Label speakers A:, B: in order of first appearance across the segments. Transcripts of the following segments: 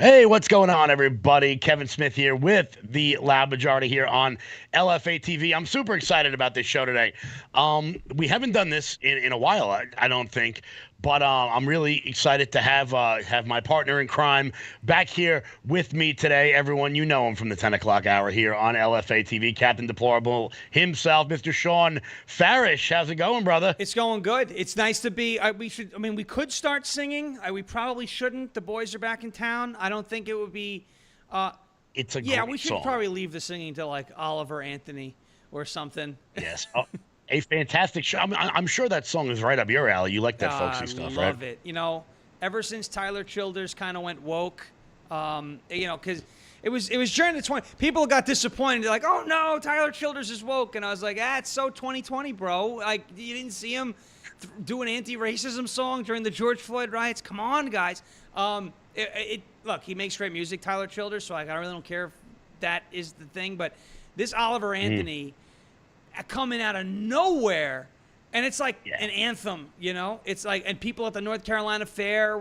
A: Hey, what's going on, everybody? Kevin Smith here with the Loud Majority here on LFA TV. I'm super excited about this show today. We haven't done this in a while, I don't think, but I'm really excited to have my partner in crime back here with me today. Everyone, you know him from the 10 o'clock hour here on LFA TV, Captain Deplorable himself, Mr. Shawn Farash. How's it going, brother?
B: It's going good. It's nice to be. We should. I mean, we could start singing. We probably shouldn't. The boys are back in town. I don't think it would be.
A: It's a
B: Yeah,
A: great
B: we should
A: song.
B: probably leave the singing to like Oliver Anthony or something.
A: Yes. Oh, a fantastic show. I'm sure that song is right up your alley. You like that folksy
B: I
A: stuff, right?
B: love it. Ever since Tyler Childers kind of went woke, because it was during the 20. People got disappointed. They're like, oh no, Tyler Childers is woke, and I was like, it's so 2020, bro. Like you didn't see him do an anti-racism song during the George Floyd riots. Come on, guys. Look, he makes great music, Tyler Childers. So I really don't care if that is the thing, but this Oliver Anthony coming out of nowhere. And it's like an anthem, It's like, and people at the North Carolina Fair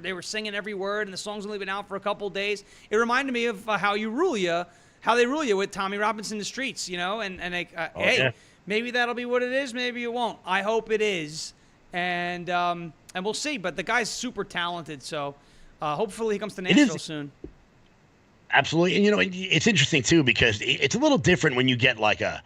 B: they were singing every word, and the song's only been out for a couple days. It reminded me of how they rule you with Tommy Robinson in the streets, hey, maybe that'll be what it is, maybe it won't. I hope it is, and we'll see. But the guy's super talented, so hopefully he comes to Nashville soon.
A: Absolutely. And it's interesting too because it's a little different when you get like a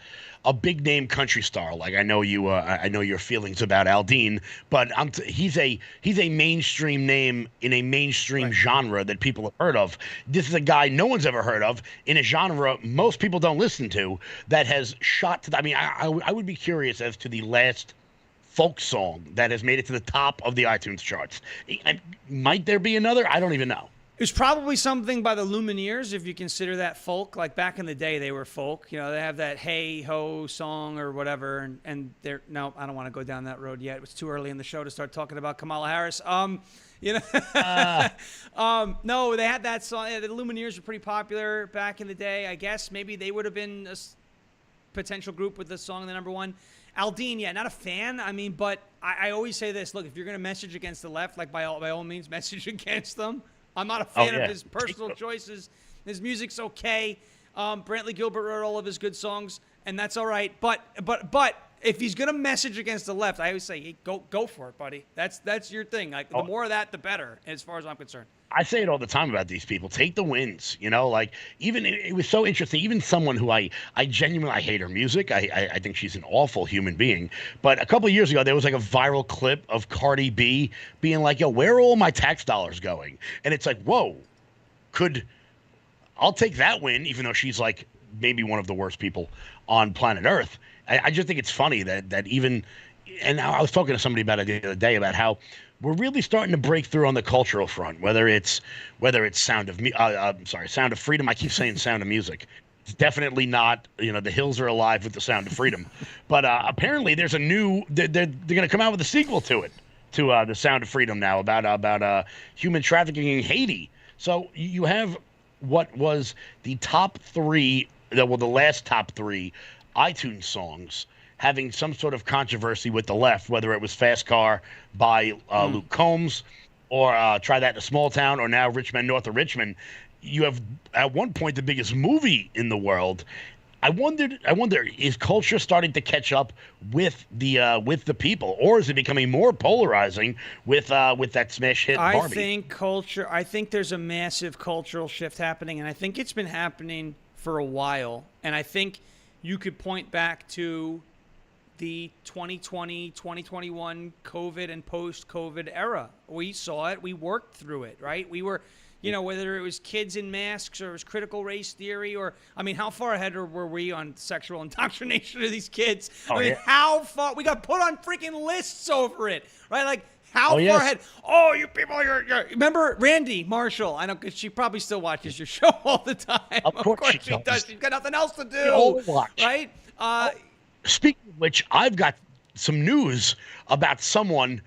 A: big name country star. Like I know your feelings about Aldean, but he's a mainstream name in a mainstream genre that people have heard of. This is a guy no one's ever heard of in a genre most people don't listen to that has shot to. I mean, I would be curious as to the last folk song that has made it to the top of the iTunes charts. Might there be another? I don't even know.
B: It was probably something by the Lumineers, if you consider that folk. Like back in the day, they were folk. They have that "Hey Ho" song or whatever, and they're no. I don't want to go down that road yet. It was too early in the show to start talking about Kamala Harris. No, they had that song. Yeah, the Lumineers were pretty popular back in the day. I guess maybe they would have been a potential group with the song the number one. Aldean, not a fan. I mean, but I always say this: look, if you're going to message against the left, like by all means, message against them. I'm not a fan of his personal choices. His music's okay. Brantley Gilbert wrote all of his good songs, and that's all right. But if he's gonna message against the left, I always say, hey, go for it, buddy. That's your thing. Like the more of that, the better, as far as I'm concerned.
A: I say it all the time about these people. Take the wins, like even it was so interesting. Even someone who I genuinely hate her music. I think she's an awful human being. But a couple of years ago, there was like a viral clip of Cardi B being like, yo, where are all my tax dollars going? And it's like, whoa, I'll take that win, even though she's like maybe one of the worst people on planet Earth. I just think it's funny that even, and I was talking to somebody about it the other day about how we're really starting to break through on the cultural front, whether it's Sound of Freedom. I keep saying Sound of Music. It's definitely not, the hills are alive with the Sound of Freedom. But apparently there's they're going to come out with a sequel to it, to the Sound of Freedom now about human trafficking in Haiti. So you have what was the the last top three iTunes songs having some sort of controversy with the left, whether it was Fast Car by Luke Combs or Try That in a Small Town or now Rich Men North of Richmond. You have, at one point, the biggest movie in the world. I wonder, is culture starting to catch up with the people, or is it becoming more polarizing with that smash hit Barbie?
B: I think there's a massive cultural shift happening, and I think it's been happening for a while. And I think you could point back to the 2020, 2021 COVID and post-COVID era. We saw it. We worked through it, right? We were, whether it was kids in masks or it was critical race theory or, how far ahead were we on sexual indoctrination of these kids? How far? We got put on freaking lists over it, right? Like, how far ahead? Oh, you people, you're remember Randy Marshall? I know, because she probably still watches your show all the time.
A: Of course she
B: does. She's got nothing else to do, right?
A: Speaking of which, I've got some news about someone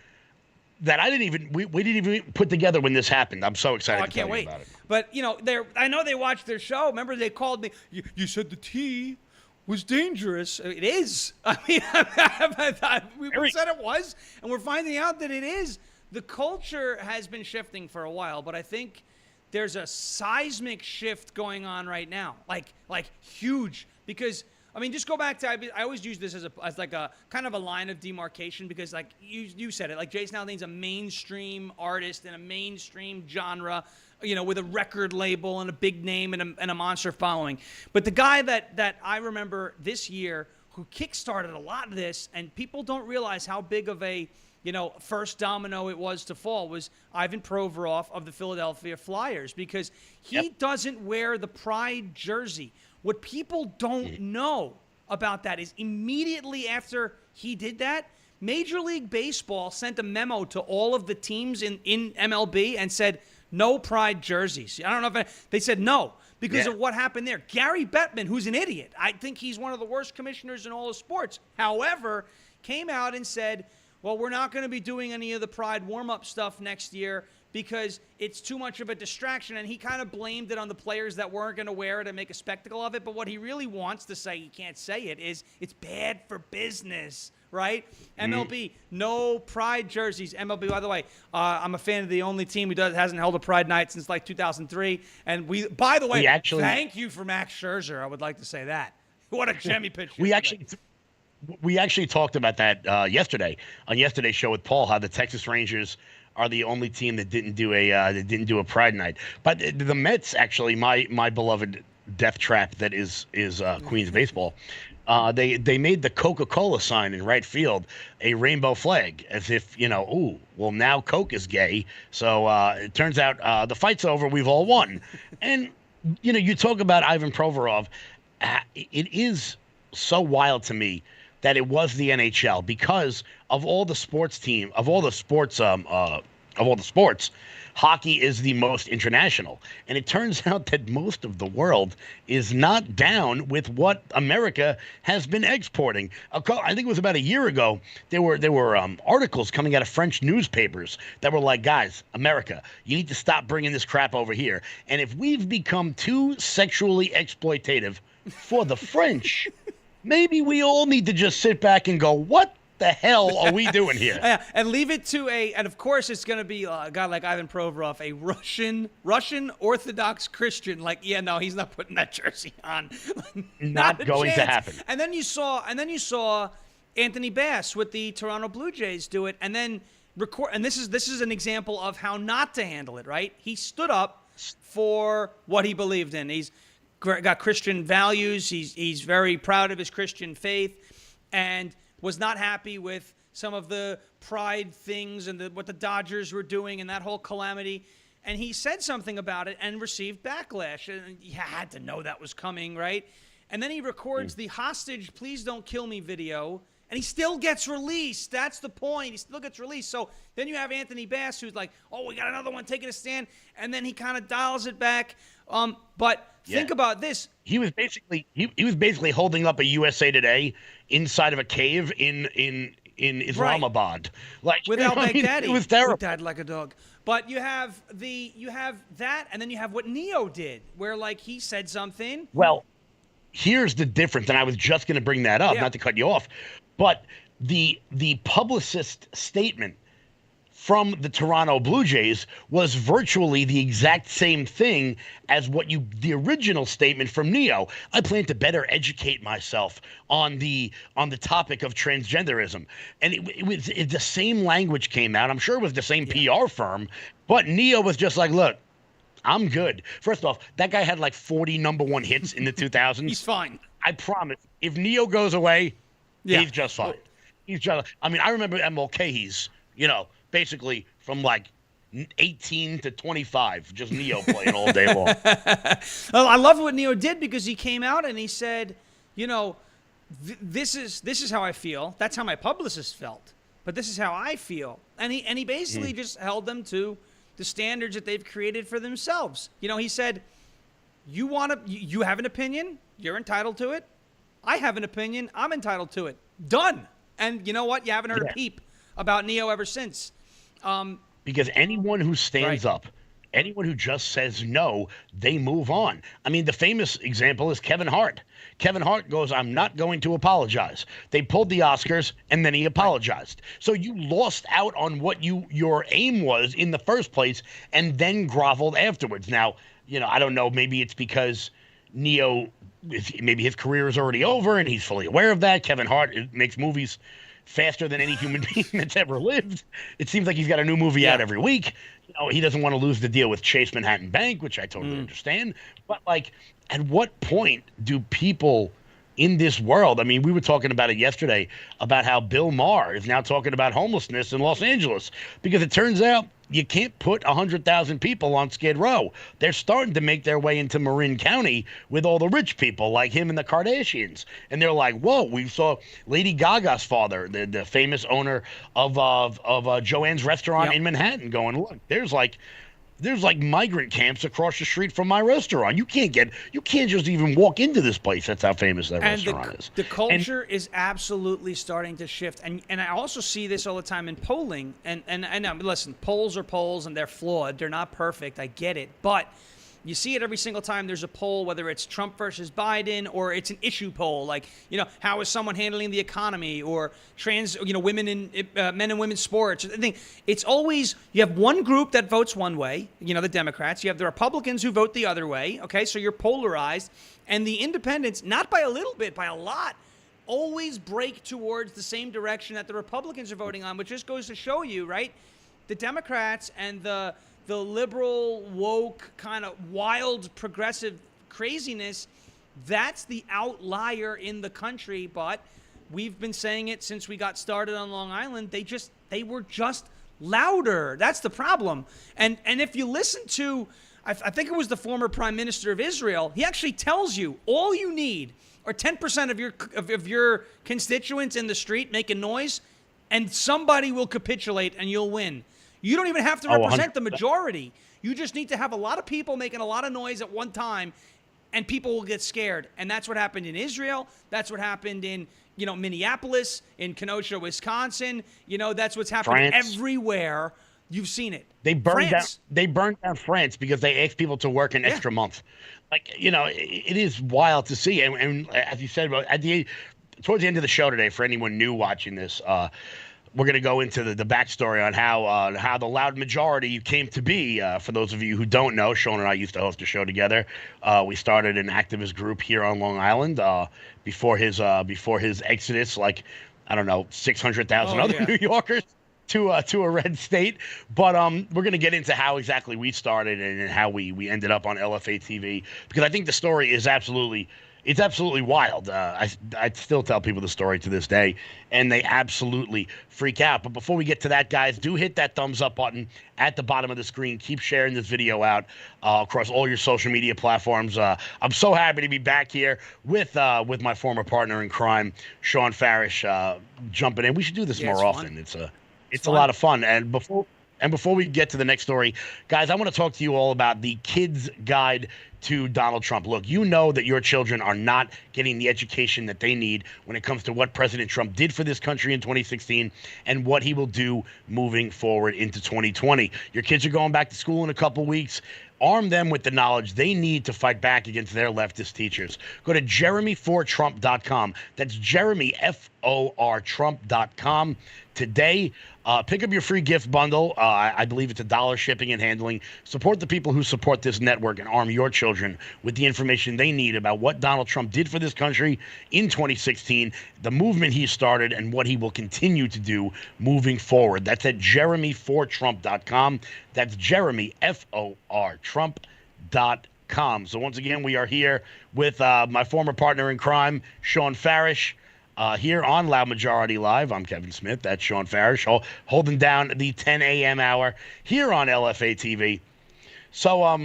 A: that we didn't even put together when this happened. I'm so excited.
B: I can't wait about it. But I know they watched their show. Remember, they called me. You said the tea was dangerous. It is. I mean, we said it was, and we're finding out that it is. The culture has been shifting for a while, but I think there's a seismic shift going on right now, like huge. Because I mean, just go back to I always use this as like a kind of a line of demarcation, because like you said it, like Jason Aldean's a mainstream artist in a mainstream genre, you know, with a record label and a big name and a monster following. But the guy that I remember this year who kickstarted a lot of this, and people don't realize how big of a, you know, first domino it was to fall, was Ivan Provorov of the Philadelphia Flyers, because he doesn't wear the Pride jersey. What people don't know about that is immediately after he did that, Major League Baseball sent a memo to all of the teams in MLB and said, no Pride jerseys. I don't know if they said no because of what happened there. Gary Bettman, who's an idiot, I think he's one of the worst commissioners in all of sports, however, came out and said, well, we're not going to be doing any of the Pride warm-up stuff next year because it's too much of a distraction. And he kind of blamed it on the players that weren't going to wear it and make a spectacle of it. But what he really wants to say, he can't say it, is it's bad for business, right? MLB, no Pride jerseys. MLB, by the way, I'm a fan of the only team who hasn't held a Pride night since like 2003. And by the way, thank you for Max Scherzer. I would like to say that. What a Jimmy pitch.
A: We actually talked about that yesterday on yesterday's show with Paul, how the Texas Rangers are the only team that didn't do a Pride night. But the Mets, actually, my beloved death trap that is Queens baseball, they made the Coca-Cola sign in right field a rainbow flag, as if, you know, ooh, well, now Coke is gay. So it turns out the fight's over. We've all won. And, you know, you talk about Ivan Provorov. It is so wild to me that it was the NHL, because of all the sports, hockey is the most international. And it turns out that most of the world is not down with what America has been exporting. I think it was about a year ago, there were articles coming out of French newspapers that were like, guys, America, you need to stop bringing this crap over here. And if we've become too sexually exploitative for the French, maybe we all need to just sit back and go, what the hell are we doing here?
B: Yeah, and leave it to and of course it's going to be a guy like Ivan Provorov, a Russian Orthodox Christian. Like, yeah, no, he's not putting that jersey on.
A: not going to happen.
B: And then you saw Anthony Bass with the Toronto Blue Jays do it, and then and this is an example of how not to handle it, right? He stood up for what he believed in. He's got Christian values. He's very proud of his Christian faith, and was not happy with some of the Pride things and what the Dodgers were doing and that whole calamity. And he said something about it and received backlash. And you had to know that was coming, right? And then he records the hostage, please don't kill me video, and he still gets released. That's the point. He still gets released. So then you have Anthony Bass, who's like, oh, we got another one taking a stand. And then he kind of dials it back. But think about this.
A: He was basically holding up a USA Today inside of a cave in Islamabad. Like,
B: with al-Baghdadi.
A: I mean, it was terrible.
B: Who died like a dog. But you have that, and then you have what Neo did, where like he said something.
A: Well, here's the difference, and I was just going to bring that up, not to cut you off, but the publicist statement from the Toronto Blue Jays was virtually the exact same thing as the original statement from Neo. I plan to better educate myself on the topic of transgenderism. And the same language came out. I'm sure it was the same PR firm, but Neo was just like, look, I'm good. First off, that guy had like 40 number one hits in the 2000s.
B: He's fine.
A: I promise. If Neo goes away, he's just fine. I remember MLK's, basically from like 18 to 25, just Neo playing all day long.
B: Well, I love what Neo did, because he came out and he said, this is how I feel. That's how my publicist felt, but this is how I feel. And he basically just held them to the standards that they've created for themselves. He said, you have an opinion, you're entitled to it. I have an opinion, I'm entitled to it. Done. And you know what? You haven't heard a peep about Neo ever since.
A: Because anyone who stands up Anyone who just says no, they move on. I mean, the famous example is Kevin Hart. Kevin Hart goes, I'm not going to apologize. They pulled the Oscars and then he apologized. So you lost out on what your aim was in the first place and then groveled afterwards. Now, I don't know, maybe it's because Neo, maybe his career is already over and he's fully aware of that. Kevin Hart makes movies faster than any human being that's ever lived. It seems like he's got a new movie out every week. He doesn't want to lose the deal with Chase Manhattan Bank, which I totally understand. But at what point do people in this world, I mean, we were talking about it yesterday about how Bill Maher is now talking about homelessness in Los Angeles because it turns out you can't put 100,000 people on Skid Row. They're starting to make their way into Marin County with all the rich people like him and the Kardashians. And they're like, whoa, we saw Lady Gaga's father, the famous owner of Joanne's restaurant in Manhattan going, look, there's migrant camps across the street from my restaurant. You can't just even walk into this place. That's how famous that restaurant is.
B: The culture is absolutely starting to shift. And I also see this all the time in polling. And listen, polls are polls and they're flawed. They're not perfect. I get it. But you see it every single time there's a poll, whether it's Trump versus Biden or it's an issue poll, like, how is someone handling the economy or trans, women in men and women's sports. I think it's always, you have one group that votes one way, the Democrats. You have the Republicans who vote the other way. Okay, so you're polarized. And the independents, not by a little bit, by a lot, always break towards the same direction that the Republicans are voting on, which just goes to show you, right? The Democrats and the liberal, woke, kind of wild, progressive craziness, that's the outlier in the country. But we've been saying it since we got started on Long Island. They were just louder. That's the problem. And if you listen to, I think it was the former Prime Minister of Israel, he actually tells you all you need are 10% of your constituents in the street making noise, and somebody will capitulate and you'll win. You don't even have to represent the majority. You just need to have a lot of people making a lot of noise at one time, and people will get scared. And that's what happened in Israel. That's what happened in, Minneapolis, in Kenosha, Wisconsin. That's what's happening everywhere. You've seen it.
A: They burned down France because they asked people to work an extra month. It is wild to see. And as you said, towards the end of the show today, for anyone new watching this, we're going to go into the backstory on how the loud majority came to be. For those of you who don't know, Shawn and I used to host a show together. We started an activist group here on Long Island before his exodus, 600,000 other New Yorkers to a red state. But we're going to get into how exactly we started and how we ended up on LFA TV, because I think the story is absolutely wild. I still tell people the story to this day, and they absolutely freak out. But before we get to that, guys, do hit that thumbs up button at the bottom of the screen. Keep sharing this video out across all your social media platforms. I'm so happy to be back here with my former partner in crime, Shawn Farash, jumping in. We should do this more often. It's a lot of fun. And before we get to the next story, guys, I want to talk to you all about the Kids Guide to Donald Trump. Look, you know that your children are not getting the education that they need when it comes to what President Trump did for this country in 2016 and what he will do moving forward into 2020. Your kids are going back to school in a couple weeks. Arm them with the knowledge they need to fight back against their leftist teachers. Go to jeremyfortrump.com. That's Jeremy, F-O-R, Trump.com today. Pick up your free gift bundle. I believe it's $1 shipping and handling. Support the people who support this network and arm your children with the information they need about what Donald Trump did for this country in 2016, the movement he started, and what he will continue to do moving forward. That's at jeremyfortrump.com. That's Jeremy, F-O-R, Trump.com. So once again, we are here with my former partner in crime, Shawn Farash. Here on Loud Majority Live, I'm Kevin Smith. That's Shawn Farash, holding down the 10 a.m. hour here on LFA TV. So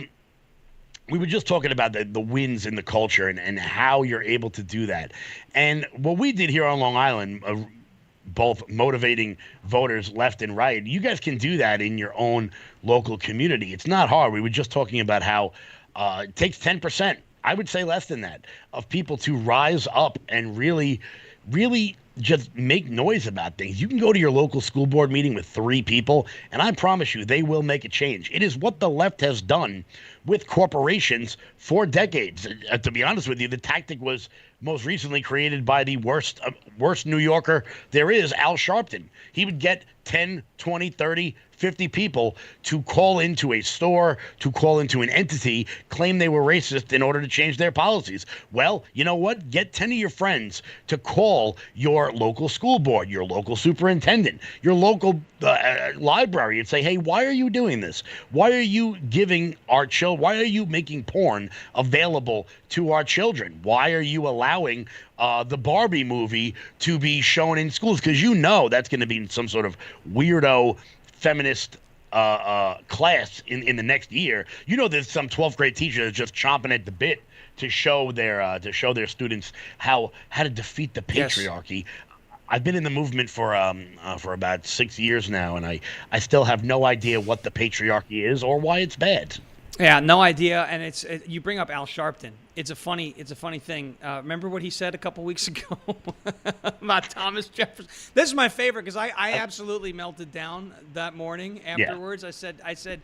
A: we were just talking about the wins in the culture and how you're able to do that. And what we did here on Long Island, both motivating voters left and right, you guys can do that in your own local community. It's not hard. We were just talking about how it takes 10%. I would say less than that, of people to rise up and really really just make noise about things. You can go to your local school board meeting with 3 people, and I promise you, they will make a change. It is what the left has done with corporations for decades. To be honest with you, the tactic was most recently created by the worst New Yorker there is, Al Sharpton. He would get 10, 20, 30, 50 people to call into a store, to call into an entity, claim they were racist in order to change their policies. Well, you know what? Get 10 of your friends to call your local school board, your local superintendent, your local library, and say, hey, why are you doing this? Why are you giving our children, why are you making porn available to our children? Why are you allowing the Barbie movie to be shown in schools? Because you know that's going to be some sort of weirdo feminist class in the next year. You know, there's some 12th grade teacher that's just chomping at the bit to show their students how to defeat the patriarchy. Yes. I've been in the movement for about 6 years now, and I still have no idea what the patriarchy is or why it's bad.
B: Yeah, no idea. And you bring up Al Sharpton. It's a funny thing. Remember what he said a couple weeks ago about Thomas Jefferson? This is my favorite because I absolutely melted down that morning afterwards. Yeah. I said,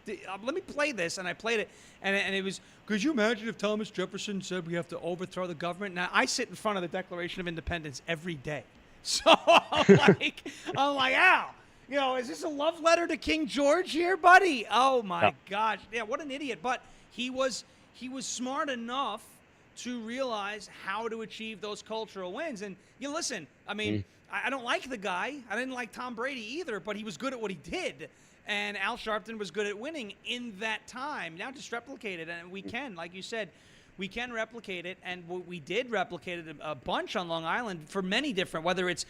B: let me play this, and I played it, and it was, could you imagine if Thomas Jefferson said we have to overthrow the government? Now I sit in front of the Declaration of Independence every day, so I'm like, Al. You know, is this a love letter to King George here, buddy? Oh my gosh. Yeah, what an idiot. But he was smart enough to realize how to achieve those cultural wins. And you listen, I mean, I don't like the guy. I didn't like Tom Brady either, but he was good at what he did. And Al Sharpton was good at winning in that time. Now just replicate it, and we can, like you said, we can replicate it, and we did replicate it a bunch on Long Island for many different, whether it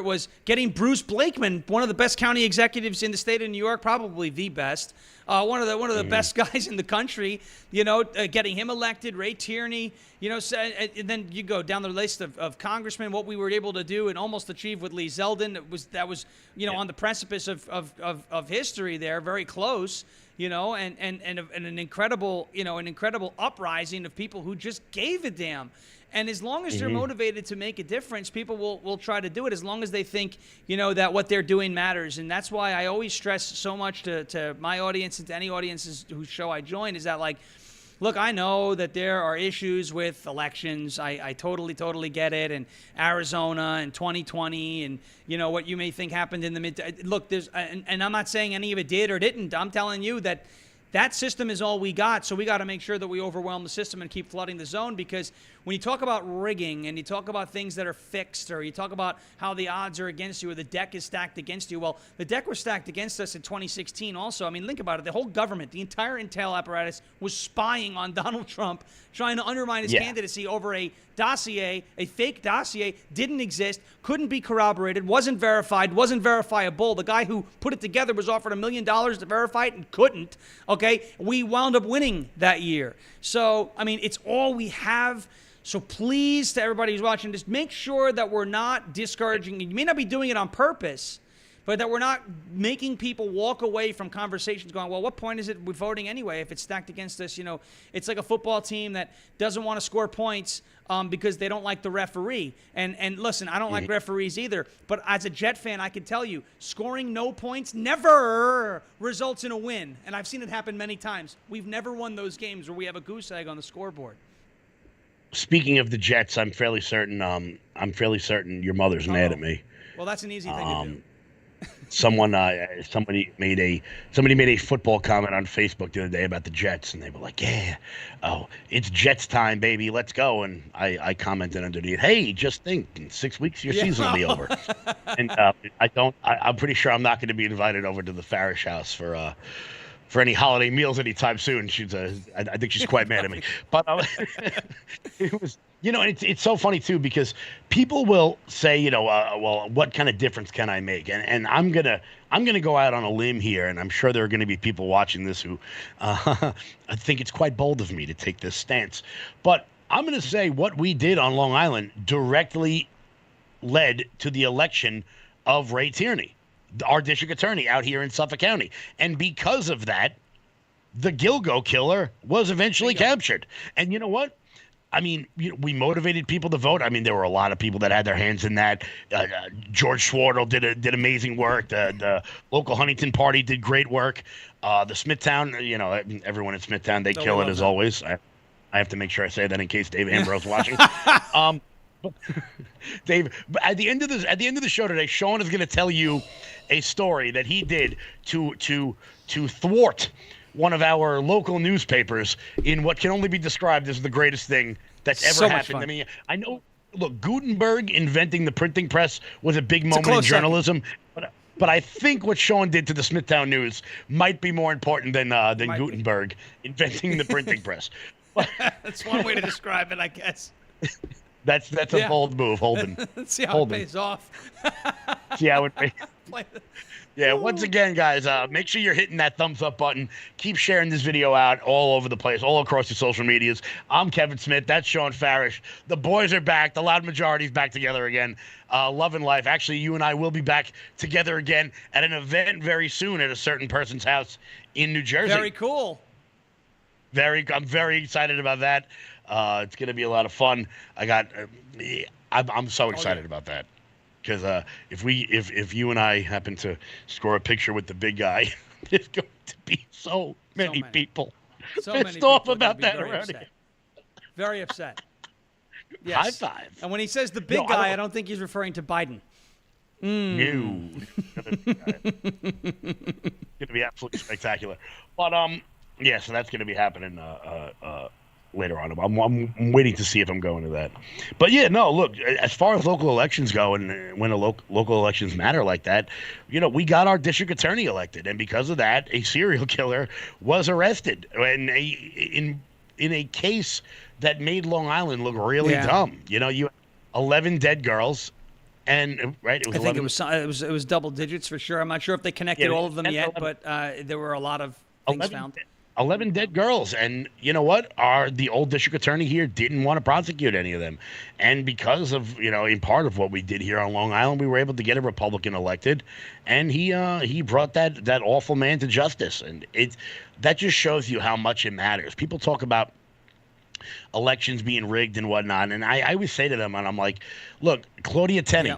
B: was getting Bruce Blakeman, one of the best county executives in the state of New York, probably the best, one of the best guys in the country, getting him elected, Ray Tierney, and then you go down the list of congressmen, what we were able to do and almost achieve with Lee Zeldin, that was on the precipice of history there, very close. And an incredible uprising of people who just gave a damn. And as long as they're motivated to make a difference, people will try to do it as long as they think, that what they're doing matters. And that's why I always stress so much to my audience and to any audiences whose show I join is that, like, look, I know that there are issues with elections. I totally get it. And Arizona and 2020 and, what you may think happened in the mid. Look, and I'm not saying any of it did or didn't. I'm telling you that system is all we got. So we got to make sure that we overwhelm the system and keep flooding the zone, because when you talk about rigging and you talk about things that are fixed, or you talk about how the odds are against you or the deck is stacked against you, well, the deck was stacked against us in 2016 also. I mean, think about it. The whole government, the entire intel apparatus was spying on Donald Trump, trying to undermine his candidacy over a dossier, a fake dossier, didn't exist, couldn't be corroborated, wasn't verified, wasn't verifiable. The guy who put it together was offered $1 million to verify it and couldn't. Okay, we wound up winning that year. So, I mean, it's all we have. So please, to everybody who's watching, just make sure that we're not discouraging. You may not be doing it on purpose, but that we're not making people walk away from conversations going, well, what point is it we're voting anyway if it's stacked against us? It's like a football team that doesn't want to score points because they don't like the referee. And listen, I don't like referees either, but as a Jet fan, I can tell you, scoring no points never results in a win. And I've seen it happen many times. We've never won those games where we have a goose egg on the scoreboard.
A: Speaking of the Jets, I'm fairly certain your mother's mad at me.
B: Well, that's an easy thing to do.
A: Somebody made a football comment on Facebook the other day about the Jets, and they were like, "Yeah, oh, it's Jets time, baby, let's go." And I commented underneath, "Hey, just think, in 6 weeks your season will be over." And I'm pretty sure I'm not going to be invited over to the Farash house for any holiday meals anytime soon. I think she's quite mad at me. But it was, and it's so funny too, because people will say, well, what kind of difference can I make? And I'm gonna go out on a limb here, and I'm sure there are going to be people watching this who I think it's quite bold of me to take this stance. But I'm going to say what we did on Long Island directly led to the election of Ray Tierney, our district attorney out here in Suffolk County. And because of that, the Gilgo killer was eventually captured. And you know what? I mean, we motivated people to vote. I mean, there were a lot of people that had their hands in that. George Schwartz did amazing work. The local Huntington Party did great work. The Smithtown, everyone in Smithtown, they kill it as always. I have to make sure I say that in case Dave Ambrose watching. Dave, but at the end of the show today, Shawn is going to tell you a story that he did to thwart one of our local newspapers in what can only be described as the greatest thing that's ever happened. I mean, I know. Look, Gutenberg inventing the printing press was a big moment in journalism, but I think what Shawn did to the Smithtown News might be more important than Gutenberg inventing the printing press.
B: That's one way to describe it, I guess.
A: That's a bold move, Holden.
B: Let's see how it pays off.
A: See how it pays. Yeah, once again, guys, make sure you're hitting that thumbs up button. Keep sharing this video out all over the place, all across your social medias. I'm Kevin Smith. That's Shawn Farash. The boys are back. The loud majority's back together again. Love and life. Actually, you and I will be back together again at an event very soon at a certain person's house in New Jersey.
B: Very cool.
A: I'm very excited about that. It's going to be a lot of fun. I'm so excited about that. Because if you and I happen to score a picture with the big guy, there's going to be so many people pissed off about that already.
B: Very upset. Yes.
A: High five.
B: And when he says the big guy, I don't think he's referring to Biden.
A: No. It's going to be absolutely spectacular. But yeah, so that's going to be happening later on. I'm waiting to see if I'm going to that. But yeah, no, look, as far as local elections go, and when local elections matter like that, we got our district attorney elected, and because of that, a serial killer was arrested in a case that made Long Island look really dumb. You 11 dead girls. And right, it was.
B: I think it was double digits for sure. I'm not sure if they connected all of them yet, 11. But there were a lot of things found.
A: 11 dead girls, and you know what? The old district attorney here didn't want to prosecute any of them, and because of in part of what we did here on Long Island, we were able to get a Republican elected, and he brought that awful man to justice, and that just shows you how much it matters. People talk about elections being rigged and whatnot, and I always say to them, and I'm like, look, Claudia Tenney,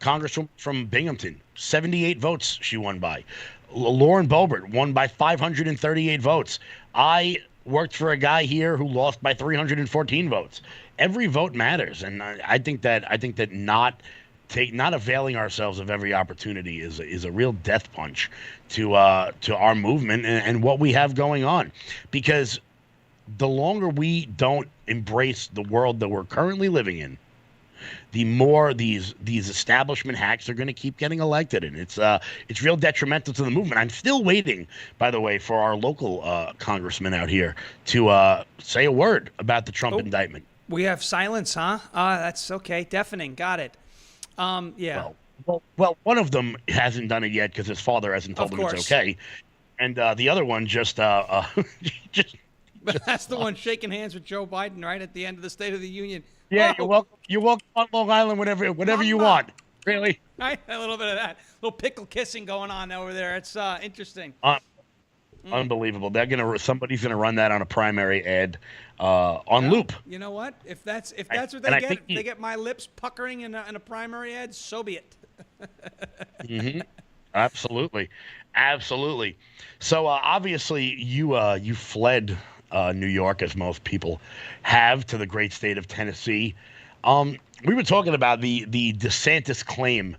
A: Congresswoman from Binghamton, 78 votes she won by. Lauren Boebert won by 538 votes. I worked for a guy here who lost by 314 votes. Every vote matters, and I think that not availing ourselves of every opportunity is a real death punch to our movement and what we have going on. Because the longer we don't embrace the world that we're currently living in, the more these establishment hacks are going to keep getting elected, and it's real detrimental to the movement. I'm still waiting, by the way, for our local congressman out here to say a word about the Trump indictment.
B: We have silence, huh? That's okay. Deafening. Got it. Yeah.
A: Well, one of them hasn't done it yet because his father hasn't told him it's okay, and the other one just.
B: But that's the one shaking hands with Joe Biden right at the end of the State of the Union.
A: Yeah, you're welcome on Long Island whenever you want. Really?
B: Right? A little bit of that. A little pickle kissing going on over there. It's interesting.
A: Unbelievable. Somebody's gonna run that on a primary ad on loop.
B: You know what? If that's what they get, they get my lips puckering in a primary ad, so be it.
A: Mm-hmm. Absolutely. So obviously you fled New York, as most people have, to the great state of Tennessee. We were talking about the DeSantis claim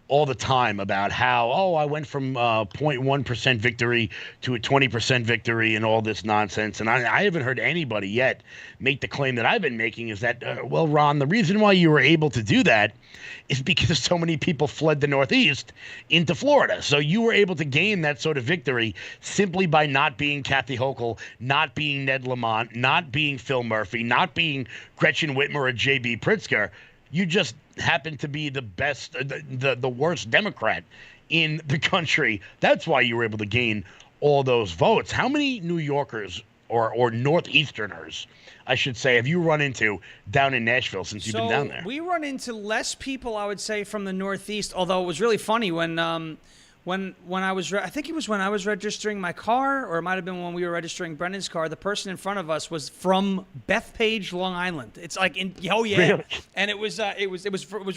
A: all the time about how, I went from 0.1% victory to a 20% victory and all this nonsense. And I haven't heard anybody yet make the claim that I've been making is that, Ron, the reason why you were able to do that is because so many people fled the Northeast into Florida. So you were able to gain that sort of victory simply by not being Kathy Hochul, not being Ned Lamont, not being Phil Murphy, not being Gretchen Whitmer or J.B. Pritzker. You just happen to be the best, the worst Democrat in the country. That's why you were able to gain all those votes. How many New Yorkers or Northeasterners, I should say, have you run into down in Nashville since you've been down there?
B: We run into less people, I would say, from the Northeast, although it was really funny when when I was, I think it was when I was registering my car, or it might have been when we were registering Brendan's car. The person in front of us was from Bethpage, Long Island. It's like oh yeah,
A: Really?
B: and it was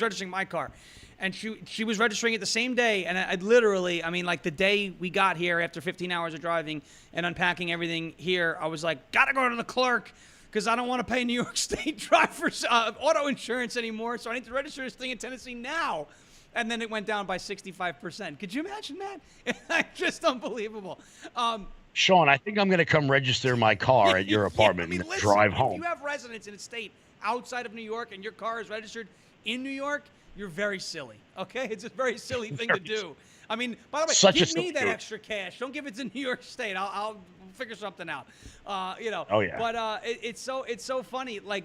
B: registering my car, and she was registering it the same day. And I literally, I mean, like the day we got here after 15 hours of driving and unpacking everything here, I was like, gotta go to the clerk, because I don't want to pay New York State drivers auto insurance anymore. So I need to register this thing in Tennessee now. And then it went down by 65%. Could you imagine that? Just unbelievable.
A: Shawn, I think I'm going to come register my car at your apartment and
B: listen,
A: drive
B: if
A: home.
B: If you have residence in a state outside of New York and your car is registered in New York, you're very silly. Okay, it's a very silly thing to do. I mean, by the way, give me that extra cash. Don't give it to New York State. I'll figure something out. Oh
A: yeah.
B: But it's so funny. Like,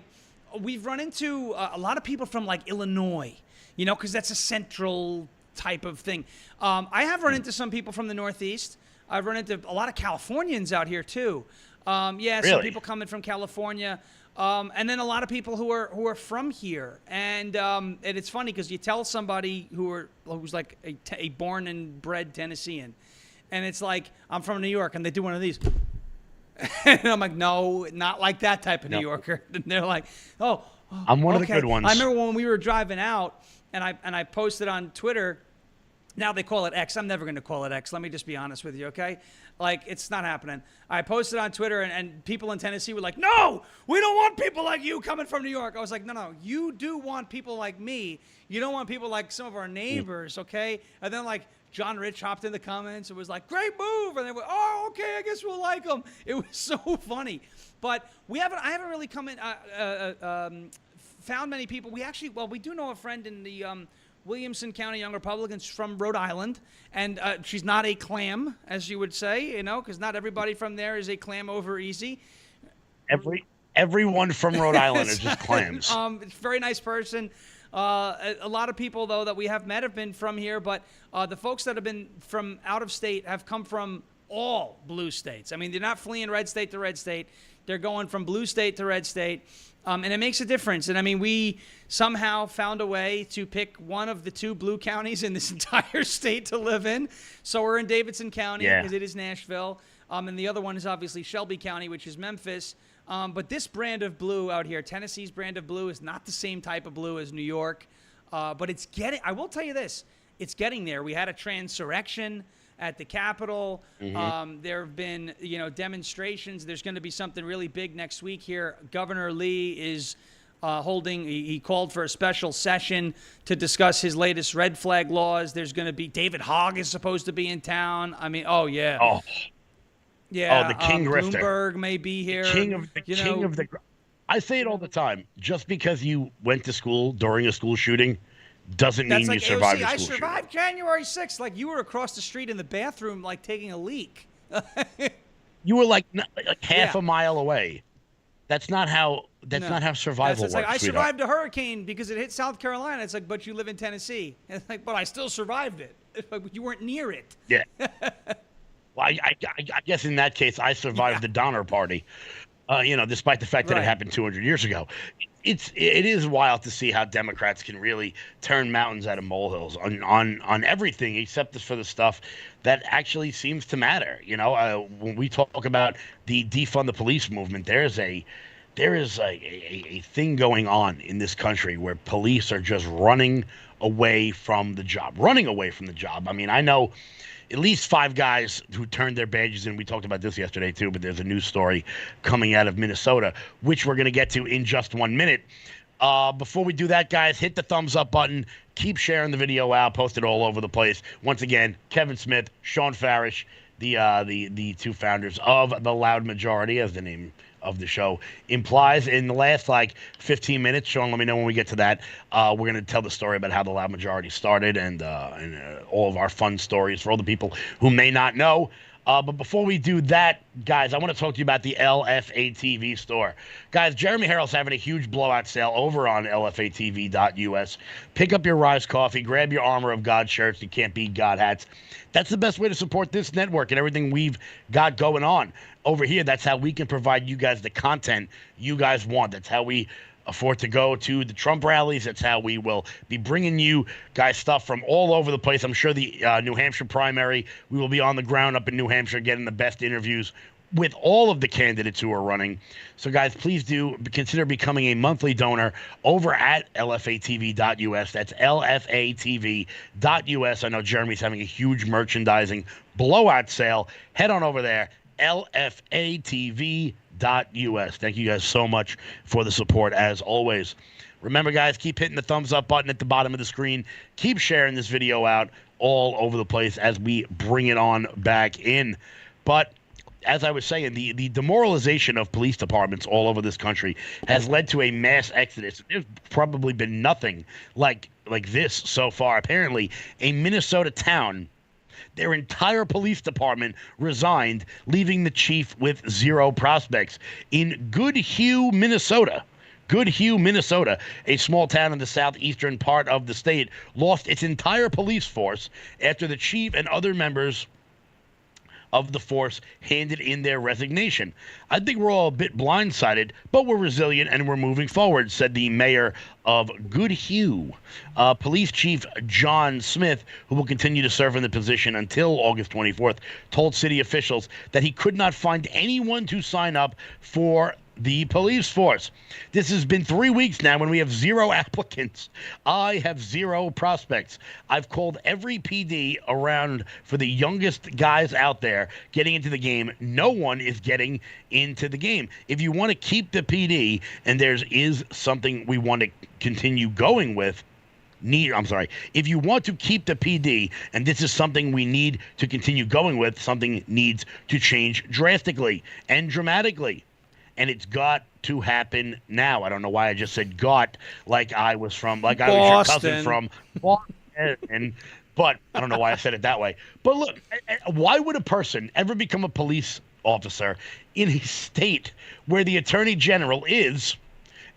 B: we've run into a lot of people from like Illinois. Because that's a central type of thing. I have run into some people from the Northeast. I've run into a lot of Californians out here too.
A: Really?
B: Some people coming from California, and then a lot of people who are from here. And it's funny because you tell somebody who's like a born and bred Tennessean, and it's like, I'm from New York, and they do one of these. And I'm like, no, not like that type of New Yorker. And they're like, oh,
A: I'm one of the good ones.
B: I remember when we were driving out, and I posted on Twitter. Now they call it X. I'm never going to call it X. Let me just be honest with you, okay? Like, it's not happening. I posted on Twitter, and people in Tennessee were like, no, we don't want people like you coming from New York. I was like, no, you do want people like me. You don't want people like some of our neighbors, okay? And then, like, John Rich hopped in the comments and was like, great move. And they went, oh, okay, I guess we'll like them. It was so funny. But I haven't really come in, found many people. We do know a friend in the Williamson County Young Republicans from Rhode Island, and she's not a clam, as you would say, because not everybody from there is a clam over easy.
A: Everyone from Rhode Island is just clams.
B: It's a very nice person. A lot of people, though, that we have met have been from here, but the folks that have been from out of state have come from all blue states. I mean, they're not fleeing red state to red state. They're going from blue state to red state. And it makes a difference. And I mean, we somehow found a way to pick one of the two blue counties in this entire state to live in. So we're in Davidson County because it is Nashville. And the other one is obviously Shelby County, which is Memphis. But this brand of blue out here, Tennessee's brand of blue, is not the same type of blue as New York. But it's I will tell you this, it's getting there. We had a transurrection at the Capitol.
A: Mm-hmm.
B: There have been, demonstrations. There's going to be something really big next week here. Governor Lee is he called for a special session to discuss his latest red flag laws. There's going to be, David Hogg is supposed to be in town. I mean, oh, yeah.
A: Oh.
B: Yeah.
A: Oh, the King Grifter.
B: Bloomberg may be here.
A: King of the. I say it all the time. Just because you went to school during a school shooting doesn't mean you survived a school shooting.
B: I survived January 6th. Like, you were across the street in the bathroom, like, taking a leak.
A: You were like half a mile away. That's not how survival works.
B: It's like, I survived a hurricane because it hit South Carolina. It's like, but you live in Tennessee. It's like, but I still survived it. It's like, you weren't near it.
A: Yeah. Well, I guess in that case, I survived the Donner Party. Despite the fact that it happened 200 years ago. It is wild to see how Democrats can really turn mountains out of molehills on everything except for the stuff that actually seems to matter. When we talk about the defund the police movement, there is a thing going on in this country where police are just running away from the job. I mean, I know at least 5 guys who turned their badges in. We talked about this yesterday too, but there's a news story coming out of Minnesota, which we're going to get to in just 1 minute. Before we do that, guys, hit the thumbs up button. Keep sharing the video out. Post it all over the place. Once again, Kevin Smith, Shawn Farash, the two founders of The Loud Majority, as the name of the show implies. In the last 15 minutes, Shawn, let me know when we get to that. We're going to tell the story about how The Loud Majority started and all of our fun stories for all the people who may not know. But before we do that, guys, I want to talk to you about the LFA TV store. Guys, Jeremy Harrell's having a huge blowout sale over on lfatv.us. Pick up your Rise coffee, grab your Armor of God shirts. You can't beat God hats. That's the best way to support this network and everything we've got going on over here. That's how we can provide you guys the content you guys want. That's how we afford to go to the Trump rallies. That's how we will be bringing you guys stuff from all over the place. I'm sure the New Hampshire primary, we will be on the ground up in New Hampshire getting the best interviews with all of the candidates who are running. So, guys, please do consider becoming a monthly donor over at lfatv.us. That's lfatv.us. I know Jeremy's having a huge merchandising blowout sale. Head on over there, lfatv.us. Thank you guys so much for the support, as always. Remember, guys, keep hitting the thumbs up button at the bottom of the screen. Keep sharing this video out all over the place as we bring it on back in. But as I was saying, the demoralization of police departments all over this country has led to a mass exodus. There's probably been nothing like this so far. Apparently, a Minnesota town, their entire police department resigned, leaving the chief with 0 prospects. In Goodhue, Minnesota, a small town in the southeastern part of the state, lost its entire police force after the chief and other members of the force handed in their resignation. I think we're all a bit blindsided, but we're resilient and we're moving forward, said the mayor of Goodhue. Police Chief John Smith, who will continue to serve in the position until August 24th, told city officials that he could not find anyone to sign up for the police force. This has been 3 weeks now when we have 0 applicants. I have 0 prospects. I've called every PD around for the youngest guys out there getting into the game. No one is getting into the game. If you want to keep the PD, and there is something we want to continue going with, if you want to keep the PD, and this is something we need to continue going with, something needs to change drastically and dramatically. And it's got to happen now. I don't know why I just said "got" like I was your cousin from Boston. But I don't know why I said it that way. But look, why would a person ever become a police officer in a state where the attorney general is,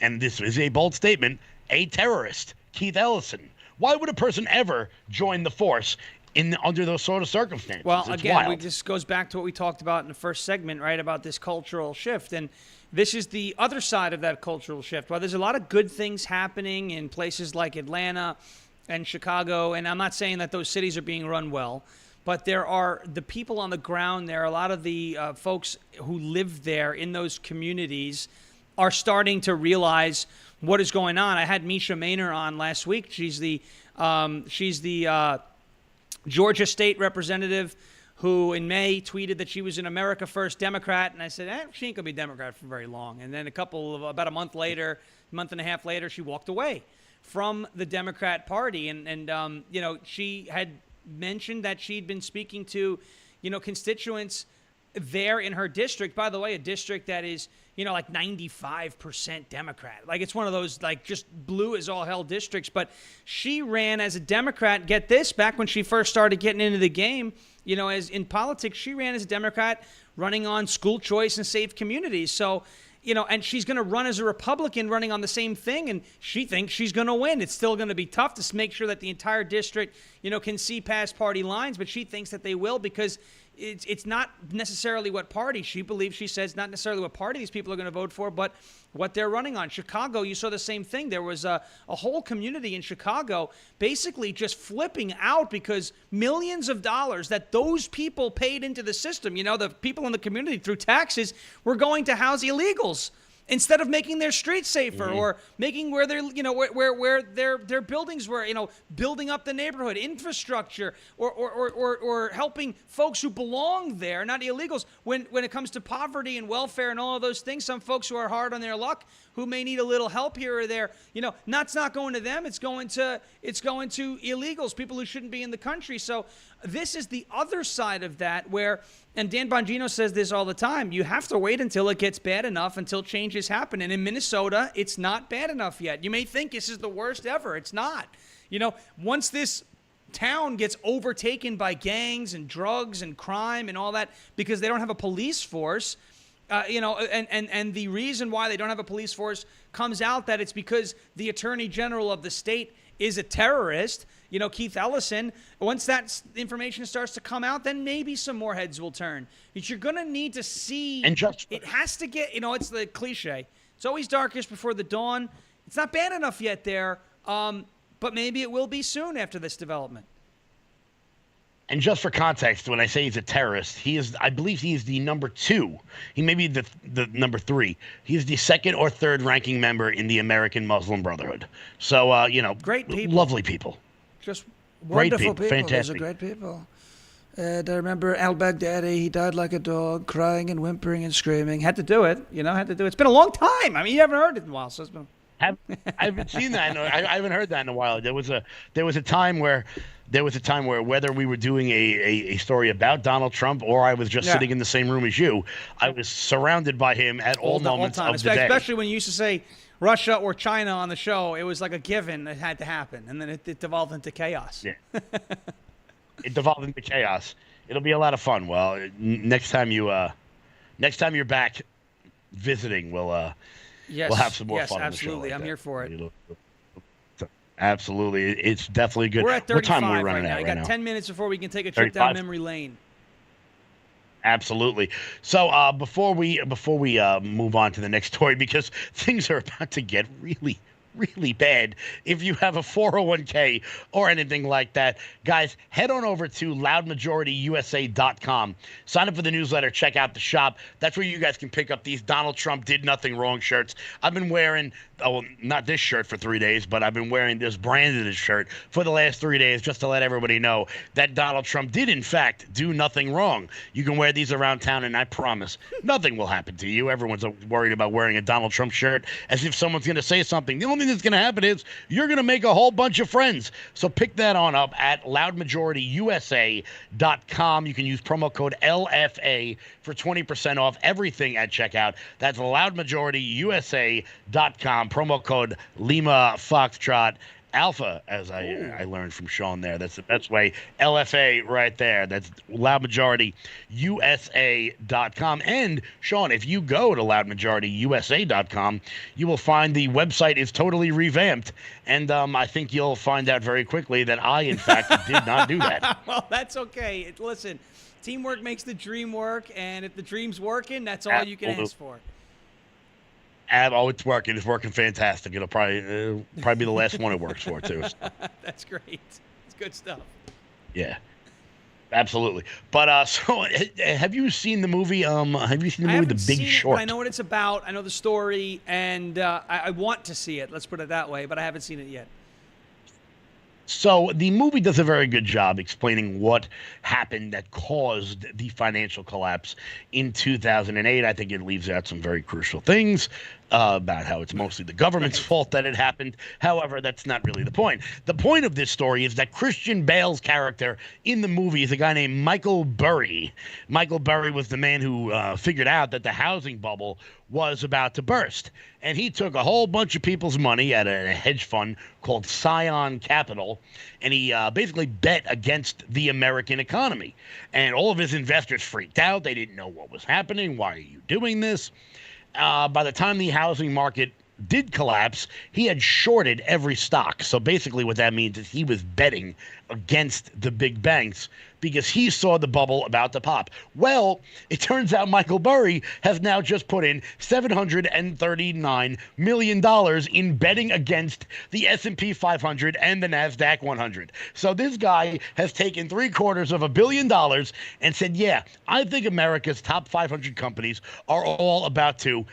A: and this is a bold statement, a terrorist, Keith Ellison? Why would a person ever join the force under those sort of circumstances?
B: Well,
A: it's
B: again,
A: wild.
B: this goes back to what we talked about in the first segment, right, about this cultural shift. And this is the other side of that cultural shift. While there's a lot of good things happening in places like Atlanta and Chicago, and I'm not saying that those cities are being run well, but there are the people on the ground there, a lot of the folks who live there in those communities are starting to realize what is going on. I had Misha Maynor on last week. She's the Georgia state representative who in May tweeted that she was an America First Democrat. And I said, she ain't going to be Democrat for very long. And then about a month and a half later, she walked away from the Democrat Party. And she had mentioned that she'd been speaking to, constituents there in her district. By the way, a district that is, like 95% Democrat. Like it's one of those like just blue as all hell districts. But she ran as a Democrat, get this, back when she first started getting into the game, as in politics, she ran as a Democrat running on school choice and safe communities. So, and she's going to run as a Republican running on the same thing, and she thinks she's going to win. It's still going to be tough to make sure that the entire district, can see past party lines, but she thinks that they will because it's not necessarily what party she believes. She says not necessarily what party these people are going to vote for, but what they're running on. Chicago, you saw the same thing. There was a whole community in Chicago basically just flipping out because millions of dollars that those people paid into the system, the people in the community through taxes, were going to house illegals instead of making their streets safer or making where they're, where their buildings were, building up the neighborhood, infrastructure, or helping folks who belong there, not illegals. When it comes to poverty and welfare and all of those things, some folks who are hard on their luck, who may need a little help here or there, that's not going to them. It's going to illegals, people who shouldn't be in the country. So this is the other side of that where, and Dan Bongino says this all the time, you have to wait until it gets bad enough, until changes happen. And in Minnesota, it's not bad enough yet. You may think this is the worst ever. It's not. Once this town gets overtaken by gangs and drugs and crime and all that because they don't have a police force, and the reason why they don't have a police force comes out that it's because the attorney general of the state is a terrorist, Keith Ellison. Once that information starts to come out, then maybe some more heads will turn. But you're going to need to see,
A: and just
B: it has to get, it's the cliche, It's always darkest before the dawn. It's not bad enough yet there, but maybe it will be soon after this development.
A: And just for context, when I say he's a terrorist, I believe he is the number 2. He may be the number 3. He is the second or third ranking member in the American Muslim Brotherhood. So,
B: great people.
A: Lovely people.
B: Just wonderful people.
A: Fantastic.
B: Those are great people. And I remember al-Baghdadi, he died like a dog, crying and whimpering and screaming. Had to do it, had to do it. It's been a long time. I mean, you haven't heard it in a while, so it's been...
A: I haven't seen that. No, I haven't heard that in a while. There was a time where whether we were doing a story about Donald Trump or I was just sitting in the same room as you, I was surrounded by him at all moments of the day.
B: Especially when you used to say Russia or China on the show, it was like a given that had to happen, and then it devolved into chaos.
A: Yeah, it devolved into chaos. It'll be a lot of fun. Well, next time you're back visiting, we'll have some more fun.
B: Yes, absolutely.
A: I'm
B: here for it.
A: Absolutely. It's definitely good.
B: We're at 35
A: what time are we running
B: right now.
A: at
B: I got 10 minutes before we can take a trip
A: 35?
B: down memory lane.
A: Absolutely. So before we move on to the next story, because things are about to get really, really bad. If you have a 401k or anything like that, guys, head on over to loudmajorityusa.com. Sign up for the newsletter. Check out the shop. That's where you guys can pick up these Donald Trump did nothing wrong shirts. I've been wearing, not this shirt for 3 days, but I've been wearing this branded shirt for the last 3 days just to let everybody know that Donald Trump did, in fact, do nothing wrong. You can wear these around town, and I promise nothing will happen to you. Everyone's worried about wearing a Donald Trump shirt as if someone's going to say something. The only thing that's going to happen is you're going to make a whole bunch of friends. So pick that on up at loudmajorityusa.com. You can use promo code LFA for 20% off everything at checkout. That's loudmajorityusa.com. Promo code Lima Foxtrot Alpha, as I learned from Shawn there. That's the best way. LFA right there. That's loudmajorityusa.com. And Shawn, if you go to loudmajorityusa.com, you will find the website is totally revamped. And I think you'll find out very quickly that I, in fact, did not do that.
B: Well, that's okay. Listen, teamwork makes the dream work. And if the dream's working, that's all you can ask for.
A: It's working. It's working fantastic. It'll probably be the last one it works for, too.
B: That's great. It's good stuff.
A: Yeah, absolutely. But so have you seen the movie? Have you seen the movie The Big Short?
B: But I know what it's about. I know the story, and I want to see it. Let's put it that way. But I haven't seen it yet.
A: So the movie does a very good job explaining what happened that caused the financial collapse in 2008. I think it leaves out some very crucial things about how it's mostly the government's fault that it happened. However, that's not really the point. The point of this story is that Christian Bale's character in the movie is a guy named Michael Burry. Michael Burry was the man who figured out that the housing bubble was about to burst. And he took a whole bunch of people's money at a hedge fund called Scion Capital, and he basically bet against the American economy. And all of his investors freaked out. They didn't know what was happening. Why are you doing this? By the time the housing market did collapse, he had shorted every stock. So basically what that means is he was betting against the big banks because he saw the bubble about to pop. Well, it turns out Michael Burry has now just put in $739 million in betting against the S&P 500 and the NASDAQ 100. So this guy has taken $750 million and said, yeah, I think America's top 500 companies are all about to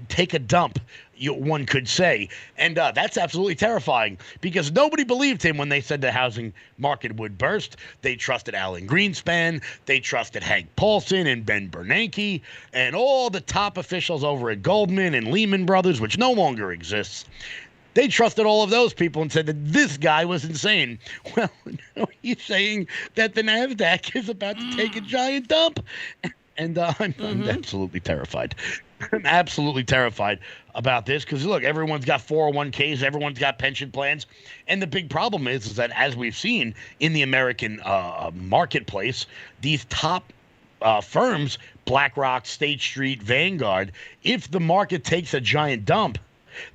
A: take a dump, one could say. And that's absolutely terrifying because nobody believed him when they said the housing market would burst. They trusted Alan Greenspan. They trusted Hank Paulson and Ben Bernanke and all the top officials over at Goldman and Lehman Brothers, which no longer exists. They trusted all of those people and said that this guy was insane. Well, he's saying that the NASDAQ is about to take a giant dump. And I'm absolutely terrified. I'm absolutely terrified about this because, look, everyone's got 401ks, everyone's got pension plans. And the big problem is that, as we've seen in the American marketplace, these top firms, BlackRock, State Street, Vanguard, if the market takes a giant dump,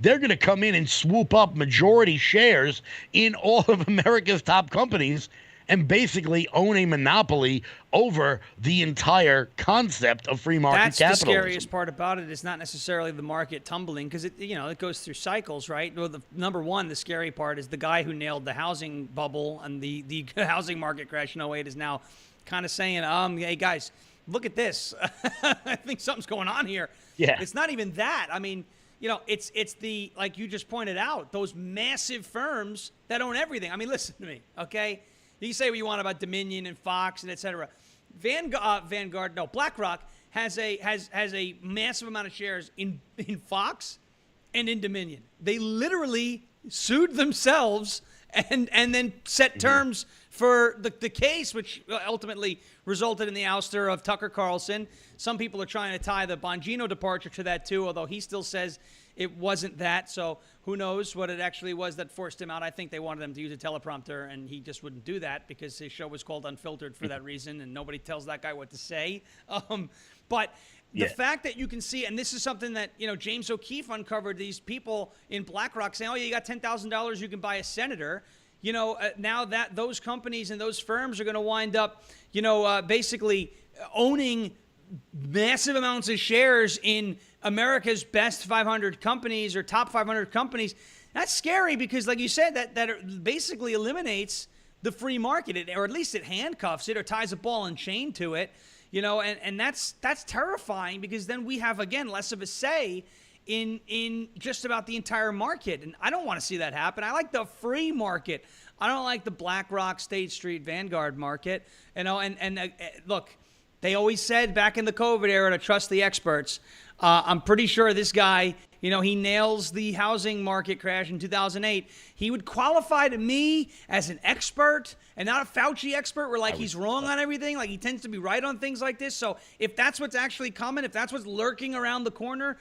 A: they're going to come in and swoop up majority shares in all of America's top companies. and basically own a monopoly over the entire concept of free market
B: That's
A: capitalism.
B: the scariest part about it. Is not necessarily the market tumbling, because it goes through cycles, right? Well, number one, the scary part is the guy who nailed the housing bubble and the housing market crash in '08 is now kind of saying, hey guys, look at this. I think something's going on here.
A: Yeah.
B: It's not even that. I mean, it's the, like you just pointed out, those massive firms that own everything. I mean, listen to me, okay? You can say what you want about Dominion and Fox and et cetera. BlackRock has a massive amount of shares in Fox and in Dominion. They literally sued themselves and then set terms for the case, which ultimately resulted in the ouster of Tucker Carlson. Some people are trying to tie the Bongino departure to that too, although he still says it wasn't that. So who knows what it actually was that forced him out. I think they wanted him to use a teleprompter, and he just wouldn't do that because his show was called Unfiltered for that reason, and nobody tells that guy what to say. But the fact that you can see, and this is something that, James O'Keefe uncovered, these people in BlackRock saying, oh, yeah, you got $10,000, you can buy a senator. Now that those companies and those firms are going to wind up, basically owning massive amounts of shares in America's best 500 companies or top 500 companies. That's scary because, like you said, that basically eliminates the free market, or at least it handcuffs it or ties a ball and chain to it, and that's terrifying because then we have, again, less of a say in just about the entire market. And I don't want to see that happen. I like the free market. I don't like the BlackRock, State Street, Vanguard market. Look, they always said back in the COVID era to trust the experts. I'm pretty sure this guy, he nails the housing market crash in 2008. He would qualify to me as an expert and not a Fauci expert where, like, he's wrong on everything. Like, he tends to be right on things like this. So if that's what's actually coming, if that's what's lurking around the corner,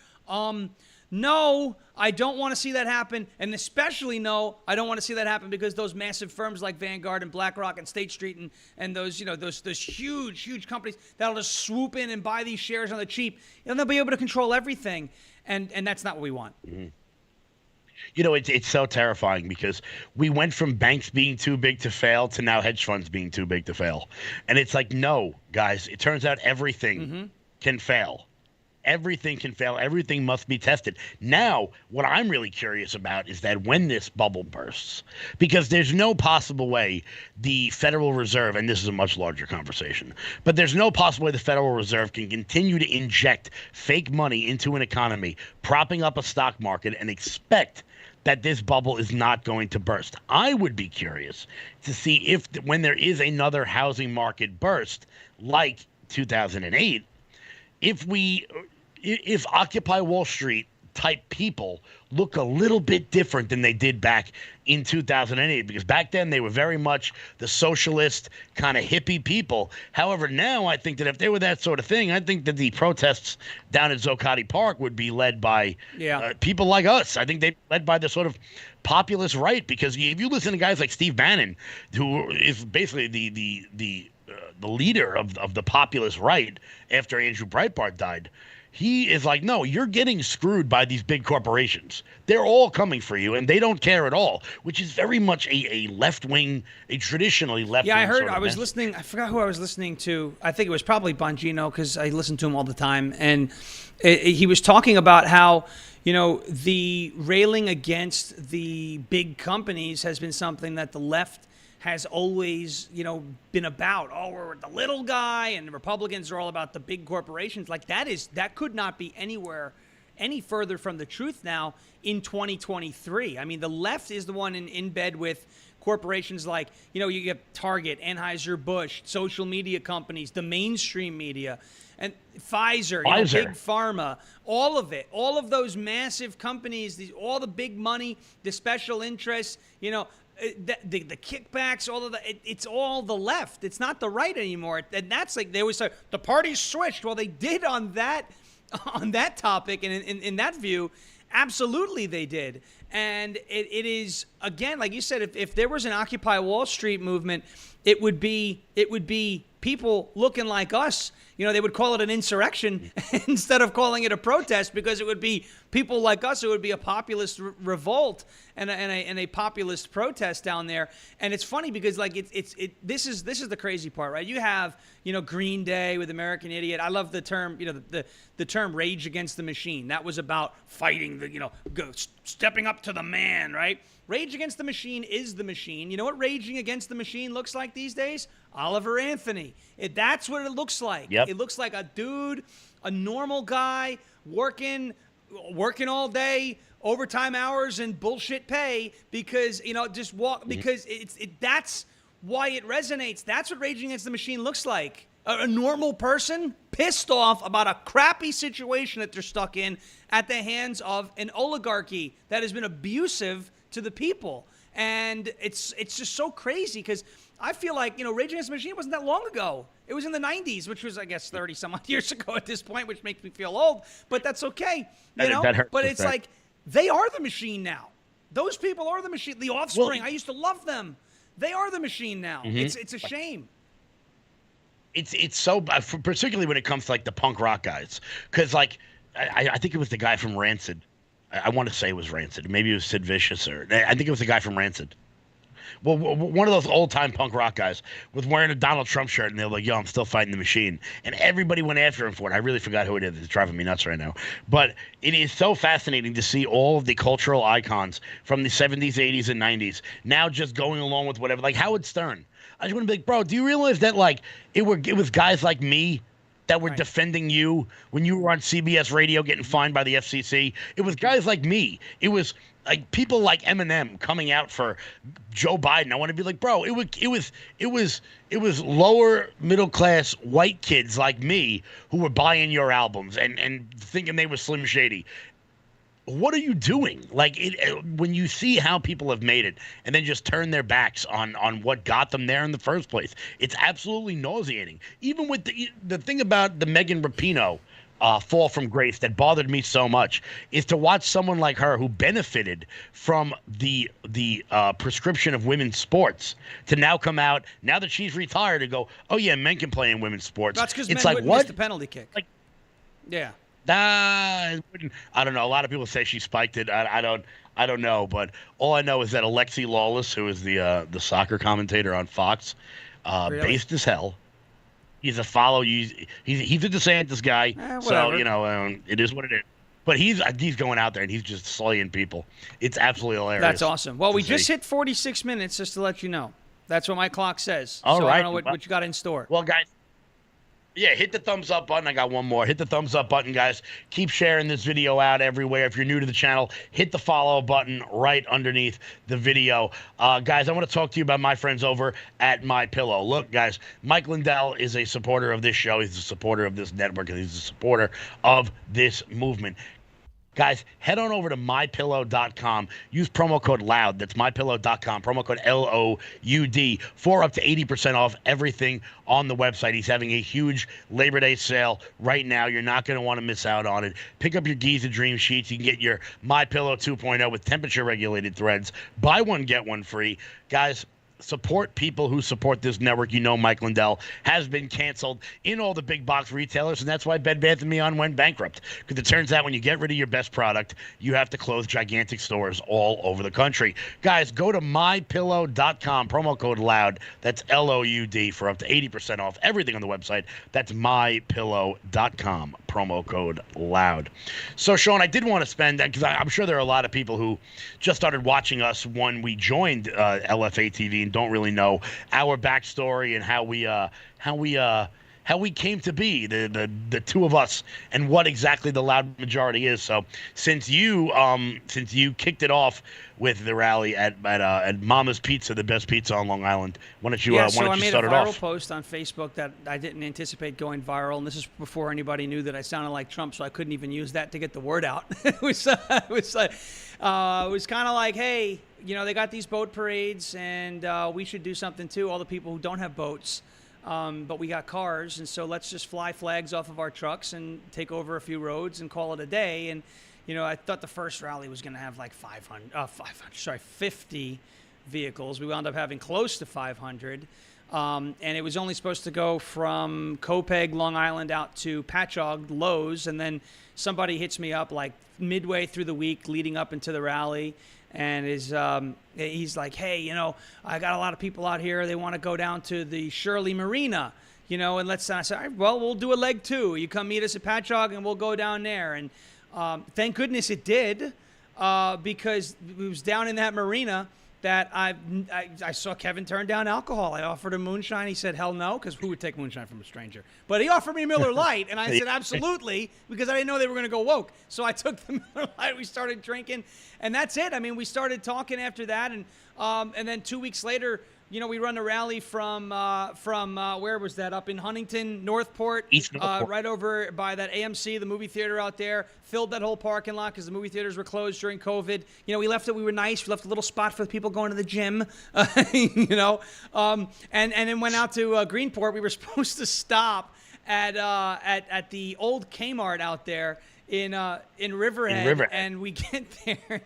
B: no, I don't want to see that happen. And especially, no, I don't want to see that happen because those massive firms like Vanguard and BlackRock and State Street and those, those huge companies that'll just swoop in and buy these shares on the cheap, and they'll be able to control everything. And that's not what we want.
A: Mm-hmm. It's so terrifying because we went from banks being too big to fail to now hedge funds being too big to fail. And it's like, no, guys, it turns out everything can fail. Everything can fail. Everything must be tested. Now, what I'm really curious about is that when this bubble bursts, because there's no possible way the Federal Reserve, and this is a much larger conversation, but there's no possible way the Federal Reserve can continue to inject fake money into an economy, propping up a stock market, and expect that this bubble is not going to burst. I would be curious to see if when there is another housing market burst like 2008, if Occupy Wall Street type people look a little bit different than they did back in 2008, because back then they were very much the socialist kind of hippie people. However, now I think that if they were that sort of thing, I think that the protests down at Zuccotti Park would be led by people like us. I think they'd be led by the sort of populist right, because if you listen to guys like Steve Bannon, who is basically the leader of the populist right after Andrew Breitbart died, he is like, no, you're getting screwed by these big corporations. They're all coming for you, and they don't care at all, which is very much a left-wing, a traditionally left-wing.
B: Yeah, I heard.
A: Sort of
B: I was listening. I forgot who I was listening to. I think it was probably Bongino because I listen to him all the time, and he was talking about how the railing against the big companies has been something that the left has always, been about. Oh, we're the little guy, and the Republicans are all about the big corporations. Like, that could not be anywhere any further from the truth now in 2023. I mean, the left is the one in bed with corporations like, you get Target, Anheuser-Busch, social media companies, the mainstream media, and Pfizer. Big Pharma, all of it, all of those massive companies, all the big money, the special interests, the kickbacks, all of that, it's all the left. It's not the right anymore. And that's like, they always say the party's switched. Well, they did on that topic, and in that view, absolutely they did. And it is, again, like you said, if there was an Occupy Wall Street movement, it would be people looking like us, they would call it an insurrection instead of calling it a protest, because it would be people like us. It would be a populist revolt and a populist protest down there. And it's funny because like this is the crazy part, right? You have Green Day with American Idiot. I love the term the term Rage Against the Machine. That was about fighting stepping up to the man, right? Rage Against the Machine is the machine. You know what Raging Against the Machine looks like these days? Oliver Anthony. That's what it looks like.
A: Yep.
B: It looks like a dude, a normal guy, working all day, overtime hours and bullshit pay because, because that's why it resonates. That's what Raging Against the Machine looks like. A normal person pissed off about a crappy situation that they're stuck in at the hands of an oligarchy that has been abusive to the people. And it's just so crazy because I feel like, Rage Against the Machine wasn't that long ago. It was in the 90s, which was, I guess, 30 some odd years ago at this point, which makes me feel old, but that's okay.
A: That hurts,
B: but it's
A: right?
B: like they are the machine now. Those people are the machine. The Offspring, I used to love them. They are the machine now. Mm-hmm. It's a shame.
A: It's so, particularly when it comes to like the punk rock guys, because like I think it was the guy from Rancid. I want to say it was Rancid. Maybe it was Sid Vicious, or I think it was the guy from Rancid. Well, one of those old-time punk rock guys was wearing a Donald Trump shirt, and they were like, yo, I'm still fighting the machine. And everybody went after him for it. I really forgot who it is. It's driving me nuts right now. But it is so fascinating to see all of the cultural icons from the 70s, 80s, and 90s now just going along with whatever. Like Howard Stern. I just want to be like, bro, do you realize that, like, it was guys like me that were defending you when you were on CBS radio getting fined by the FCC? It was guys like me. It was like people like Eminem coming out for Joe Biden. I want to be like, bro, it was lower middle class white kids like me who were buying your albums and thinking they were Slim Shady. What are you doing? Like, when you see how people have made it and then just turn their backs on what got them there in the first place, it's absolutely nauseating. Even with the thing about the Megan Rapinoe fall from grace that bothered me so much is to watch someone like her who benefited from the prescription of women's sports to now come out, now that she's retired, and go, oh yeah, men can play in women's sports.
B: That's because
A: men
B: like, wouldn't miss the penalty kick. Like, yeah.
A: I don't know. A lot of people say she spiked it. I don't know, but all I know is that Alexi Lawless, who is the soccer commentator on Fox,
B: really?
A: Based as hell. He's a follow. He's a DeSantis guy, so it is what it is. But he's going out there and he's just slaying people. It's absolutely hilarious.
B: That's awesome. Well, we just hit 46 minutes, just to let you know. That's what my clock says.
A: All right.
B: I don't know what you got in store.
A: Well, guys. Yeah, hit the thumbs up button. I got one more. Hit the thumbs up button, guys. Keep sharing this video out everywhere. If you're new to the channel, hit the follow button right underneath the video. Guys, I want to talk to you about my friends over at MyPillow. Look, guys, Mike Lindell is a supporter of this show. He's a supporter of this network, and he's a supporter of this movement. Guys, head on over to MyPillow.com. Use promo code LOUD. That's MyPillow.com. Promo code LOUD for up to 80% off everything on the website. He's having a huge Labor Day sale right now. You're not going to want to miss out on it. Pick up your Giza Dream Sheets. You can get your MyPillow 2.0 with temperature-regulated threads. Buy one, get one free. Guys, support people who support this network. You know Mike Lindell has been canceled in all the big box retailers, and that's why Bed Bath & Beyond went bankrupt. Because it turns out when you get rid of your best product, you have to close gigantic stores all over the country. Guys, go to MyPillow.com, promo code LOUD. That's LOUD for up to 80% off everything on the website. That's MyPillow.com, promo code LOUD. So, Shawn, I did want to spend, because I'm sure there are a lot of people who just started watching us when we joined LFA TV and don't really know our backstory and how we came to be the two of us and what exactly the loud majority is. So since you kicked it off with the rally at Mama's Pizza, the best pizza on Long Island, why don't you start it off?
B: I made a viral post on Facebook that I didn't anticipate going viral, and this is before anybody knew that I sounded like Trump, so I couldn't even use that to get the word out. It was kind of like, hey, they got these boat parades, and we should do something too. All the people who don't have boats. But we got cars, and so let's just fly flags off of our trucks and take over a few roads and call it a day. And, I thought the first rally was going to have like 50 vehicles. We wound up having close to 500. And it was only supposed to go from Copeg, Long Island, out to Patchogue, Lowe's, and then somebody hits me up like midway through the week leading up into the rally, and he's like, hey, you know, I got a lot of people out here. They want to go down to the Shirley Marina, you know, and I said, all right, well, we'll do a leg two. You come meet us at Patchogue, and we'll go down there. And thank goodness it did, because it was down in that marina that I saw Kevin turn down alcohol. I offered him moonshine. He said, hell no, because who would take moonshine from a stranger? But he offered me Miller Lite, and I said, absolutely, because I didn't know they were going to go woke. So I took the Miller Lite. We started drinking, and that's it. I mean, we started talking after that, and then 2 weeks later, you know, we run a rally from where was that? Up in Huntington, Northport,
A: East Northport.
B: right over by that AMC, the movie theater out there. Filled that whole parking lot because the movie theaters were closed during COVID. You know, we left it. We were nice. We left a little spot for the people going to the gym. You know, and then went out to Greenport. We were supposed to stop at the old Kmart out there in Riverhead, and we get there.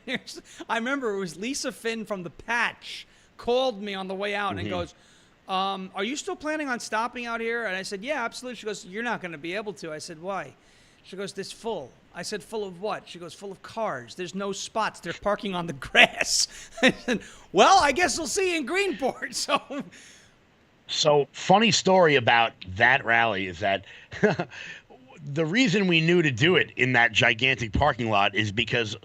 B: I remember it was Lisa Finn from The Patch called me on the way out and goes, are you still planning on stopping out here? And I said, yeah, absolutely. She goes, you're not going to be able to. I said, why? She goes, this full. I said, full of what? She goes, full of cars. There's no spots. They're parking on the grass. I said, well, I guess we'll see you in Greenport.
A: So funny story about that rally is that the reason we knew to do it in that gigantic parking lot is because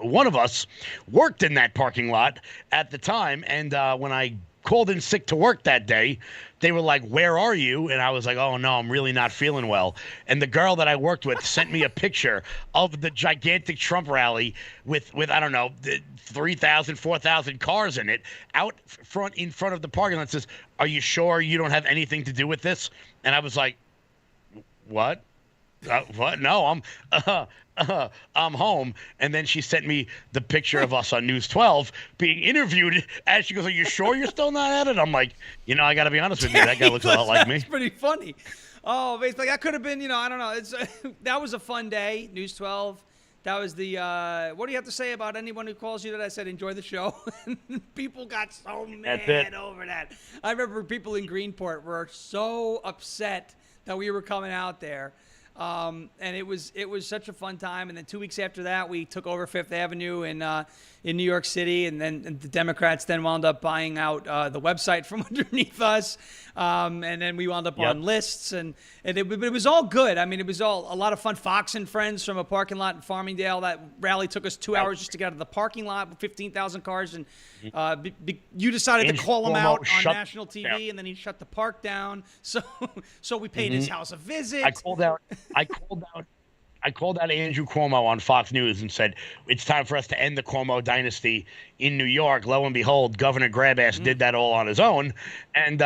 A: one of us worked in that parking lot at the time. And when I called in sick to work that day, they were like, where are you? And I was like, oh, no, I'm really not feeling well. And the girl that I worked with sent me a picture of the gigantic Trump rally with I don't know, 3,000, 4,000 cars in it out in front of the parking lot. Says, are you sure you don't have anything to do with this? And I was like, what? What? No, I'm home. And then she sent me the picture of us on News 12 being interviewed. As she goes, are you sure you're still not at it? I'm like, you know, I got to be honest with you. That guy looks a lot like me.
B: That's pretty funny. Oh, it's like that could have been, you know, I don't know. It's that was a fun day. News 12. That was the, what do you have to say about anyone who calls you that? I said, enjoy the show. People got so mad over that. I remember people in Greenport were so upset that we were coming out there. And it was such a fun time. And then 2 weeks after that, we took over Fifth Avenue in New York City. And then the Democrats then wound up buying out the website from underneath us. And then we wound up on lists. And it was all good. I mean, it was all a lot of fun. Fox and Friends from a parking lot in Farmingdale. That rally took us 2 hours just to get out of the parking lot with 15,000 cars. And you decided to call him out on national TV, and then he shut the park down. So we paid his house a visit. I called out Andrew Cuomo on Fox News and said, it's time for us to end the Cuomo dynasty in New York. Lo and behold, Governor Grabass did that all on his own. And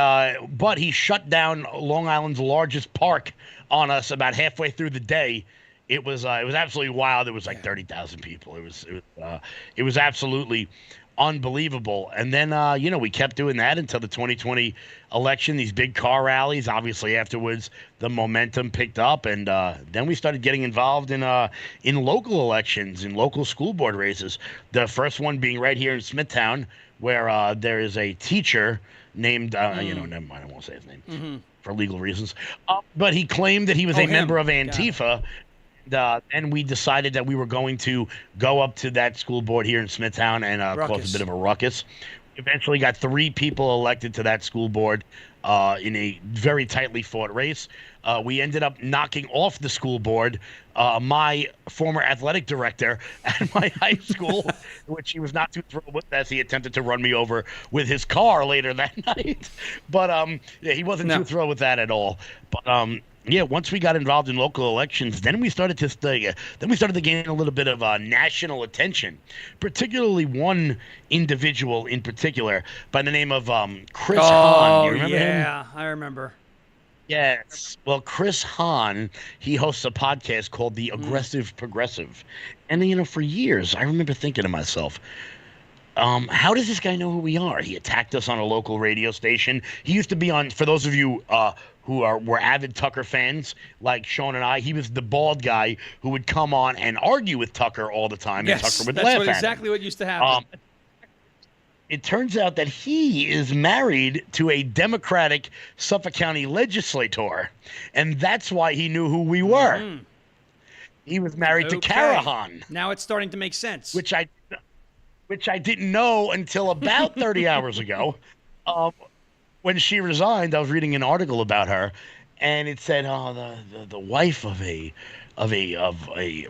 B: but he shut down Long Island's largest park on us about halfway through the day. It was absolutely wild. It was like 30,000 people. It was absolutely unbelievable. And then, we kept doing that until the 2020 election, these big car rallies. Obviously, afterwards, the momentum picked up. And then we started getting involved in local elections, in local school board races. The first one being right here in Smithtown, where there is a teacher named, never mind, I won't say his name for legal reasons. But he claimed that he was a member of Antifa. And we decided that we were going to go up to that school board here in Smithtown and cause a bit of a ruckus. Eventually got 3 people elected to that school board in a very tightly fought race. We ended up knocking off the school board my former athletic director at my high school, which he was not too thrilled with, as he attempted to run me over with his car later that night. But he wasn't too thrilled with that at all. But once we got involved in local elections, then we started to gain a little bit of national attention, particularly one individual in particular by the name of Chris Hahn. You remember him? Yeah, I remember.
A: Yes. Well, Chris Hahn, he hosts a podcast called The Aggressive Progressive. And, for years, I remember thinking to myself, how does this guy know who we are? He attacked us on a local radio station. He used to be on, for those of you who were avid Tucker fans, like Shawn and I, he was the bald guy who would come on and argue with Tucker all the time, and Tucker would laugh at him.
B: That's exactly what used to happen.
A: it turns out that he is married to a Democratic Suffolk County legislator, and that's why he knew who we were. He was married to Carahan.
B: Now it's starting to make sense.
A: Which I didn't know until about 30 hours ago. When she resigned, I was reading an article about her, and it said, "Oh, the wife of a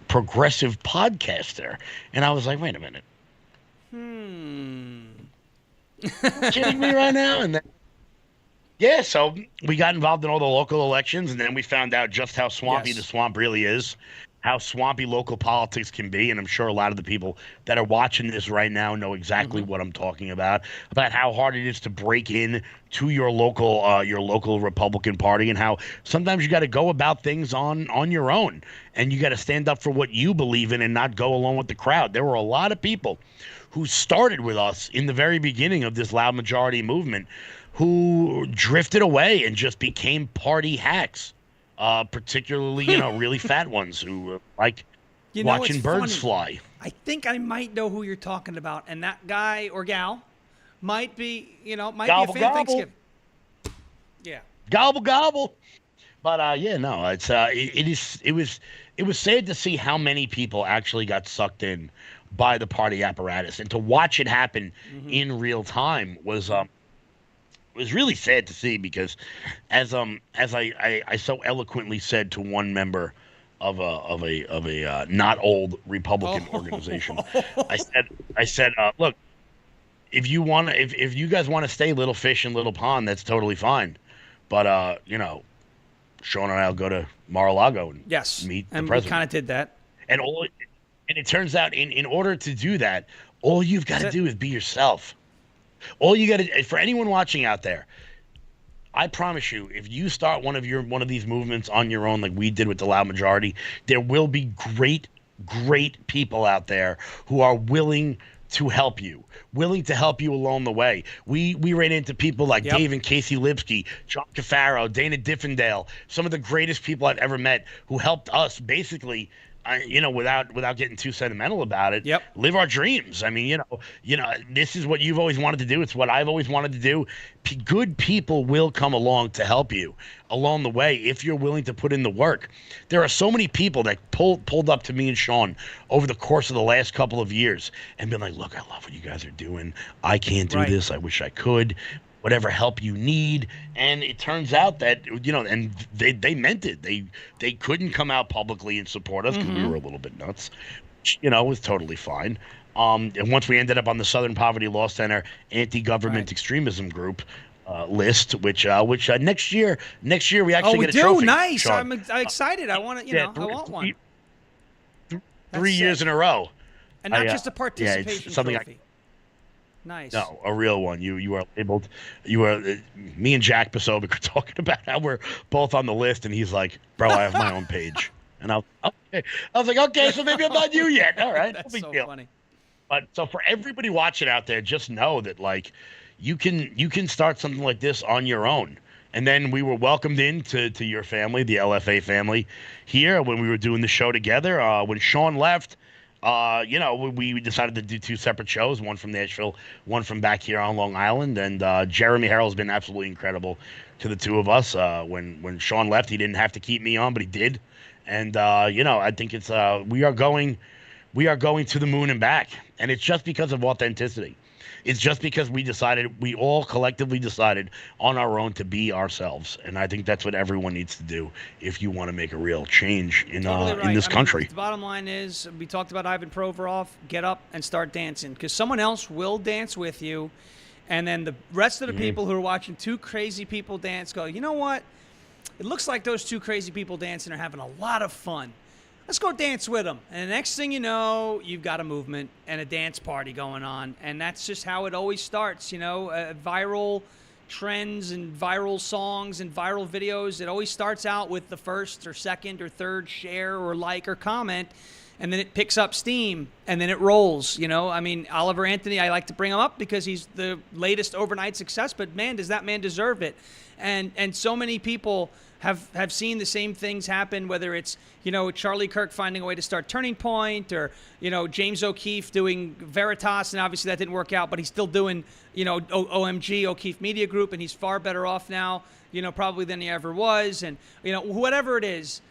A: progressive podcaster," and I was like, "Wait a minute, kidding me right now?" And then, yeah, so we got involved in all the local elections, and then we found out just how swampy the swamp really is, how swampy local politics can be, and I'm sure a lot of the people that are watching this right now know exactly what I'm talking about how hard it is to break in to your local Republican Party, and how sometimes you got to go about things on your own, and you got to stand up for what you believe in and not go along with the crowd. There were a lot of people who started with us in the very beginning of this loud majority movement who drifted away and just became party hacks. Particularly, really fat ones who like watching birds fly.
B: I think I might know who you're talking about, and that guy or gal might be, might
A: gobble,
B: be a fan
A: gobble.
B: of Thanksgiving. Yeah.
A: Gobble gobble. But yeah, no, it was sad to see how many people actually got sucked in by the party apparatus, and to watch it happen in real time was really sad to see, because as I so eloquently said to one member of a not old Republican organization, I said, look, if you guys want to stay little fish in little pond, that's totally fine, but Shawn and I'll go to Mar-a-Lago and meet the president.
B: We kind of did that,
A: and it turns out in order to do that, all you've got to do is be yourself. All you got to, for anyone watching out there, I promise you, if you start one of these movements on your own, like we did with the loud majority, there will be great people out there who are willing to help you along the way. We ran into people like Dave and Casey Lipsky, John Cafaro, Dana Diffendale, some of the greatest people I've ever met, who helped us basically, without getting too sentimental about it, live our dreams. I mean, this is what you've always wanted to do. It's what I've always wanted to do. Good people will come along to help you along the way if you're willing to put in the work. There are so many people that pulled up to me and Shawn over the course of the last couple of years and been like, "Look, I love what you guys are doing. I can't do this. I wish I could. Whatever help you need." And it turns out that, and they meant it. They couldn't come out publicly and support us because we were a little bit nuts. It was totally fine. And once we ended up on the Southern Poverty Law Center anti-government extremism group list, which next year we actually get a trophy.
B: Nice.
A: Shawn.
B: I'm excited. I want to, I want one.
A: 3 years in a row.
B: And not just a participation trophy. Nice.
A: No, a real one. You are labeled. Me and Jack Posobiec are talking about how we're both on the list, and he's like, "Bro, I have my own page." And I was like, "Okay, so maybe I'm not you yet." All right,
B: that's
A: no big
B: so
A: deal.
B: Funny.
A: But so for everybody watching out there, just know that you can start something like this on your own. And then we were welcomed into your family, the LFA family, here when we were doing the show together. When Shawn left, we decided to do two separate shows, one from Nashville, one from back here on Long Island. And Jeremy Harrell's been absolutely incredible to the two of us. When Shawn left, he didn't have to keep me on, but he did. And I think it's we are going to the moon and back, and it's just because of authenticity. It's just because we all collectively decided on our own to be ourselves, and I think that's what everyone needs to do if you want to make a real change in this country.
B: The bottom line is, we talked about Ivan Provorov. Get up and start dancing, because someone else will dance with you, and then the rest of the people who are watching two crazy people dance go, "You know what? It looks like those two crazy people dancing are having a lot of fun. Let's go dance with them." And the next thing you know, you've got a movement and a dance party going on. And that's just how it always starts, viral trends and viral songs and viral videos. It always starts out with the first or second or third share or like or comment. and then it picks up steam, and then it rolls. I mean, Oliver Anthony, I like to bring him up because he's the latest overnight success, but man, does that man deserve it? And so many people have seen the same things happen, whether it's, Charlie Kirk finding a way to start Turning Point, or, James O'Keefe doing Veritas, and obviously that didn't work out, but he's still doing, OMG, O'Keefe Media Group, and he's far better off now, probably than he ever was. And, whatever it is,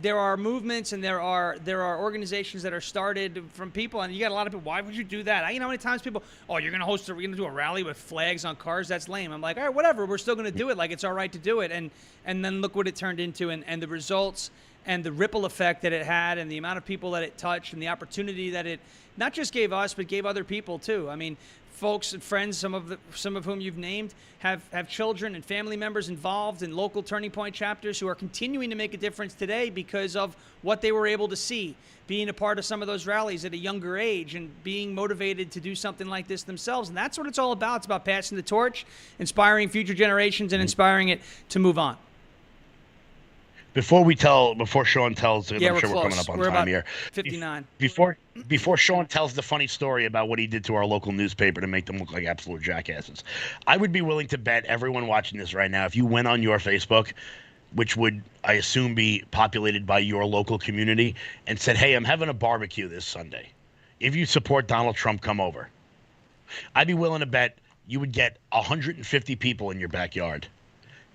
B: there are movements and there are organizations that are started from people, and you got a lot of people. Why would you do that? You know how many times people, you're going to do a rally with flags on cars? That's lame. I'm like, all right, whatever. We're still going to do it. Like, it's all right to do it. And then look what it turned into, and the results and the ripple effect that it had, and the amount of people that it touched, and the opportunity that it not just gave us, but gave other people too. I mean, folks and friends, some of whom you've named, have children and family members involved in local Turning Point chapters who are continuing to make a difference today because of what they were able to see, being a part of some of those rallies at a younger age and being motivated to do something like this themselves. And that's what it's all about. It's about passing the torch, inspiring future generations, and inspiring it to move on.
A: Before Shawn tells, I'm sure we're coming up on time here.
B: 59.
A: Before Shawn tells the funny story about what he did to our local newspaper to make them look like absolute jackasses, I would be willing to bet everyone watching this right now, if you went on your Facebook, which would, I assume, be populated by your local community, and said, hey, I'm having a barbecue this Sunday. If you support Donald Trump, come over. I'd be willing to bet you would get 150 people in your backyard.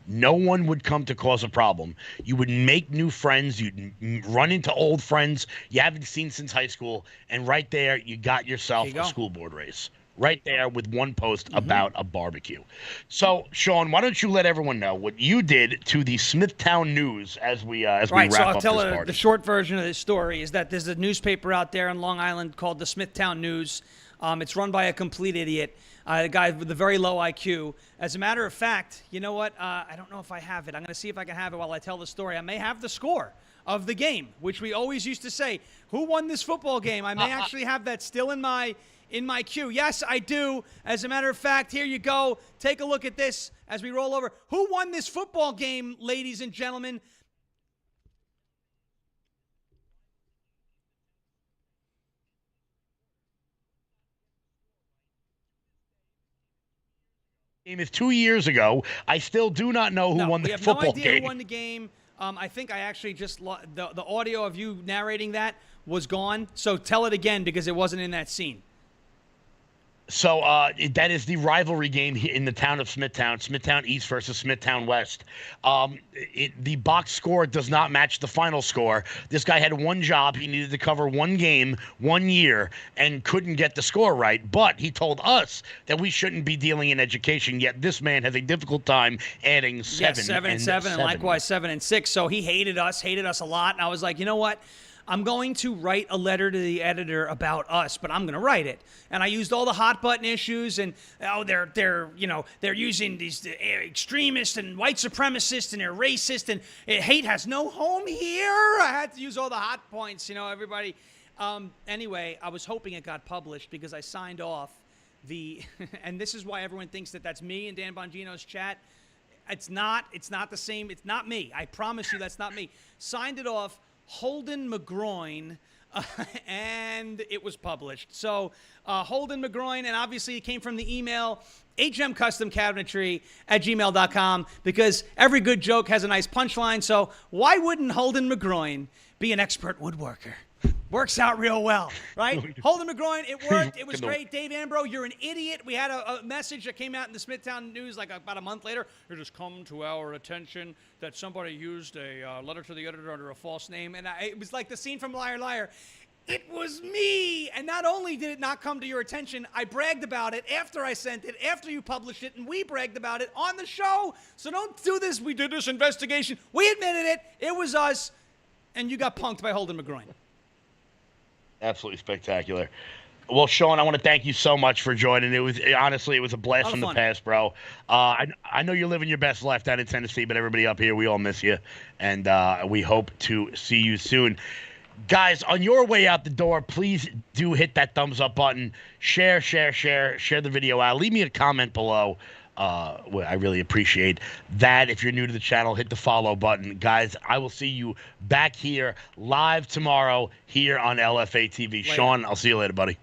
A: No one would come to cause a problem. You would make new friends. You'd run into old friends you haven't seen since high school. And right there, you got yourself a school board race. Right there with one post about a barbecue. So, Shawn, why don't you let everyone know what you did to the Smithtown News as we wrap up this party?
B: So I'll tell the short version of this story is that there's a newspaper out there in Long Island called the Smithtown News. It's run by a complete idiot. A guy with a very low IQ. As a matter of fact, you know what? I don't know if I have it. I'm going to see if I can have it while I tell the story. I may have the score of the game, which we always used to say, who won this football game? I may actually have that still in my queue. Yes, I do. As a matter of fact, here you go. Take a look at this as we roll over. Who won this football game, ladies and gentlemen?
A: Game is 2 years ago. I still do not know who won the football game.
B: We have no idea who won the game. I think I actually just the audio of you narrating that was gone. So tell it again because it wasn't in that scene.
A: So that is the rivalry game in the town of Smithtown, Smithtown East versus Smithtown West. The box score does not match the final score. This guy had one job. He needed to cover one game, 1 year, and couldn't get the score right. But he told us that we shouldn't be dealing in education, yet this man has a difficult time adding 7
B: and 7, and likewise 7 and 6. So he hated us a lot. And I was like, you know what? I'm going to write a letter to the editor about us, but I'm going to write it. And I used all the hot button issues, and they're using these extremists and white supremacists, and they're racist, and hate has no home here. I had to use all the hot points, everybody. Anyway, I was hoping it got published because I signed off and this is why everyone thinks that that's me and Dan Bongino's chat. It's not the same. It's not me. I promise you that's not me. Signed it off. Holden McGroin, and it was published. So Holden McGroin, and obviously it came from the email hmcustomcabinetry@gmail.com because every good joke has a nice punchline. So why wouldn't Holden McGroin be an expert woodworker? Works out real well, right? Holden McGroin, it worked. It was great. Dave Ambrose, you're an idiot. We had a message that came out in the Smithtown News like about a month later. It has come to our attention that somebody used a letter to the editor under a false name. And it was like the scene from Liar Liar. It was me. And not only did it not come to your attention, I bragged about it after I sent it, after you published it, and we bragged about it on the show. So don't do this. We did this investigation. We admitted it. It was us. And you got punked by Holden McGroin.
A: Absolutely spectacular. Well, Shawn, I want to thank you so much for joining. It was a blast from the past, bro. I know you're living your best life down in Tennessee, but everybody up here, we all miss you, and we hope to see you soon. Guys, on your way out the door, please do hit that thumbs up button. Share the video out. Leave me a comment below. I really appreciate that. If you're new to the channel, hit the follow button. Guys, I will see you back here live tomorrow here on LFA TV.
B: Later.
A: Shawn, I'll see you later, buddy.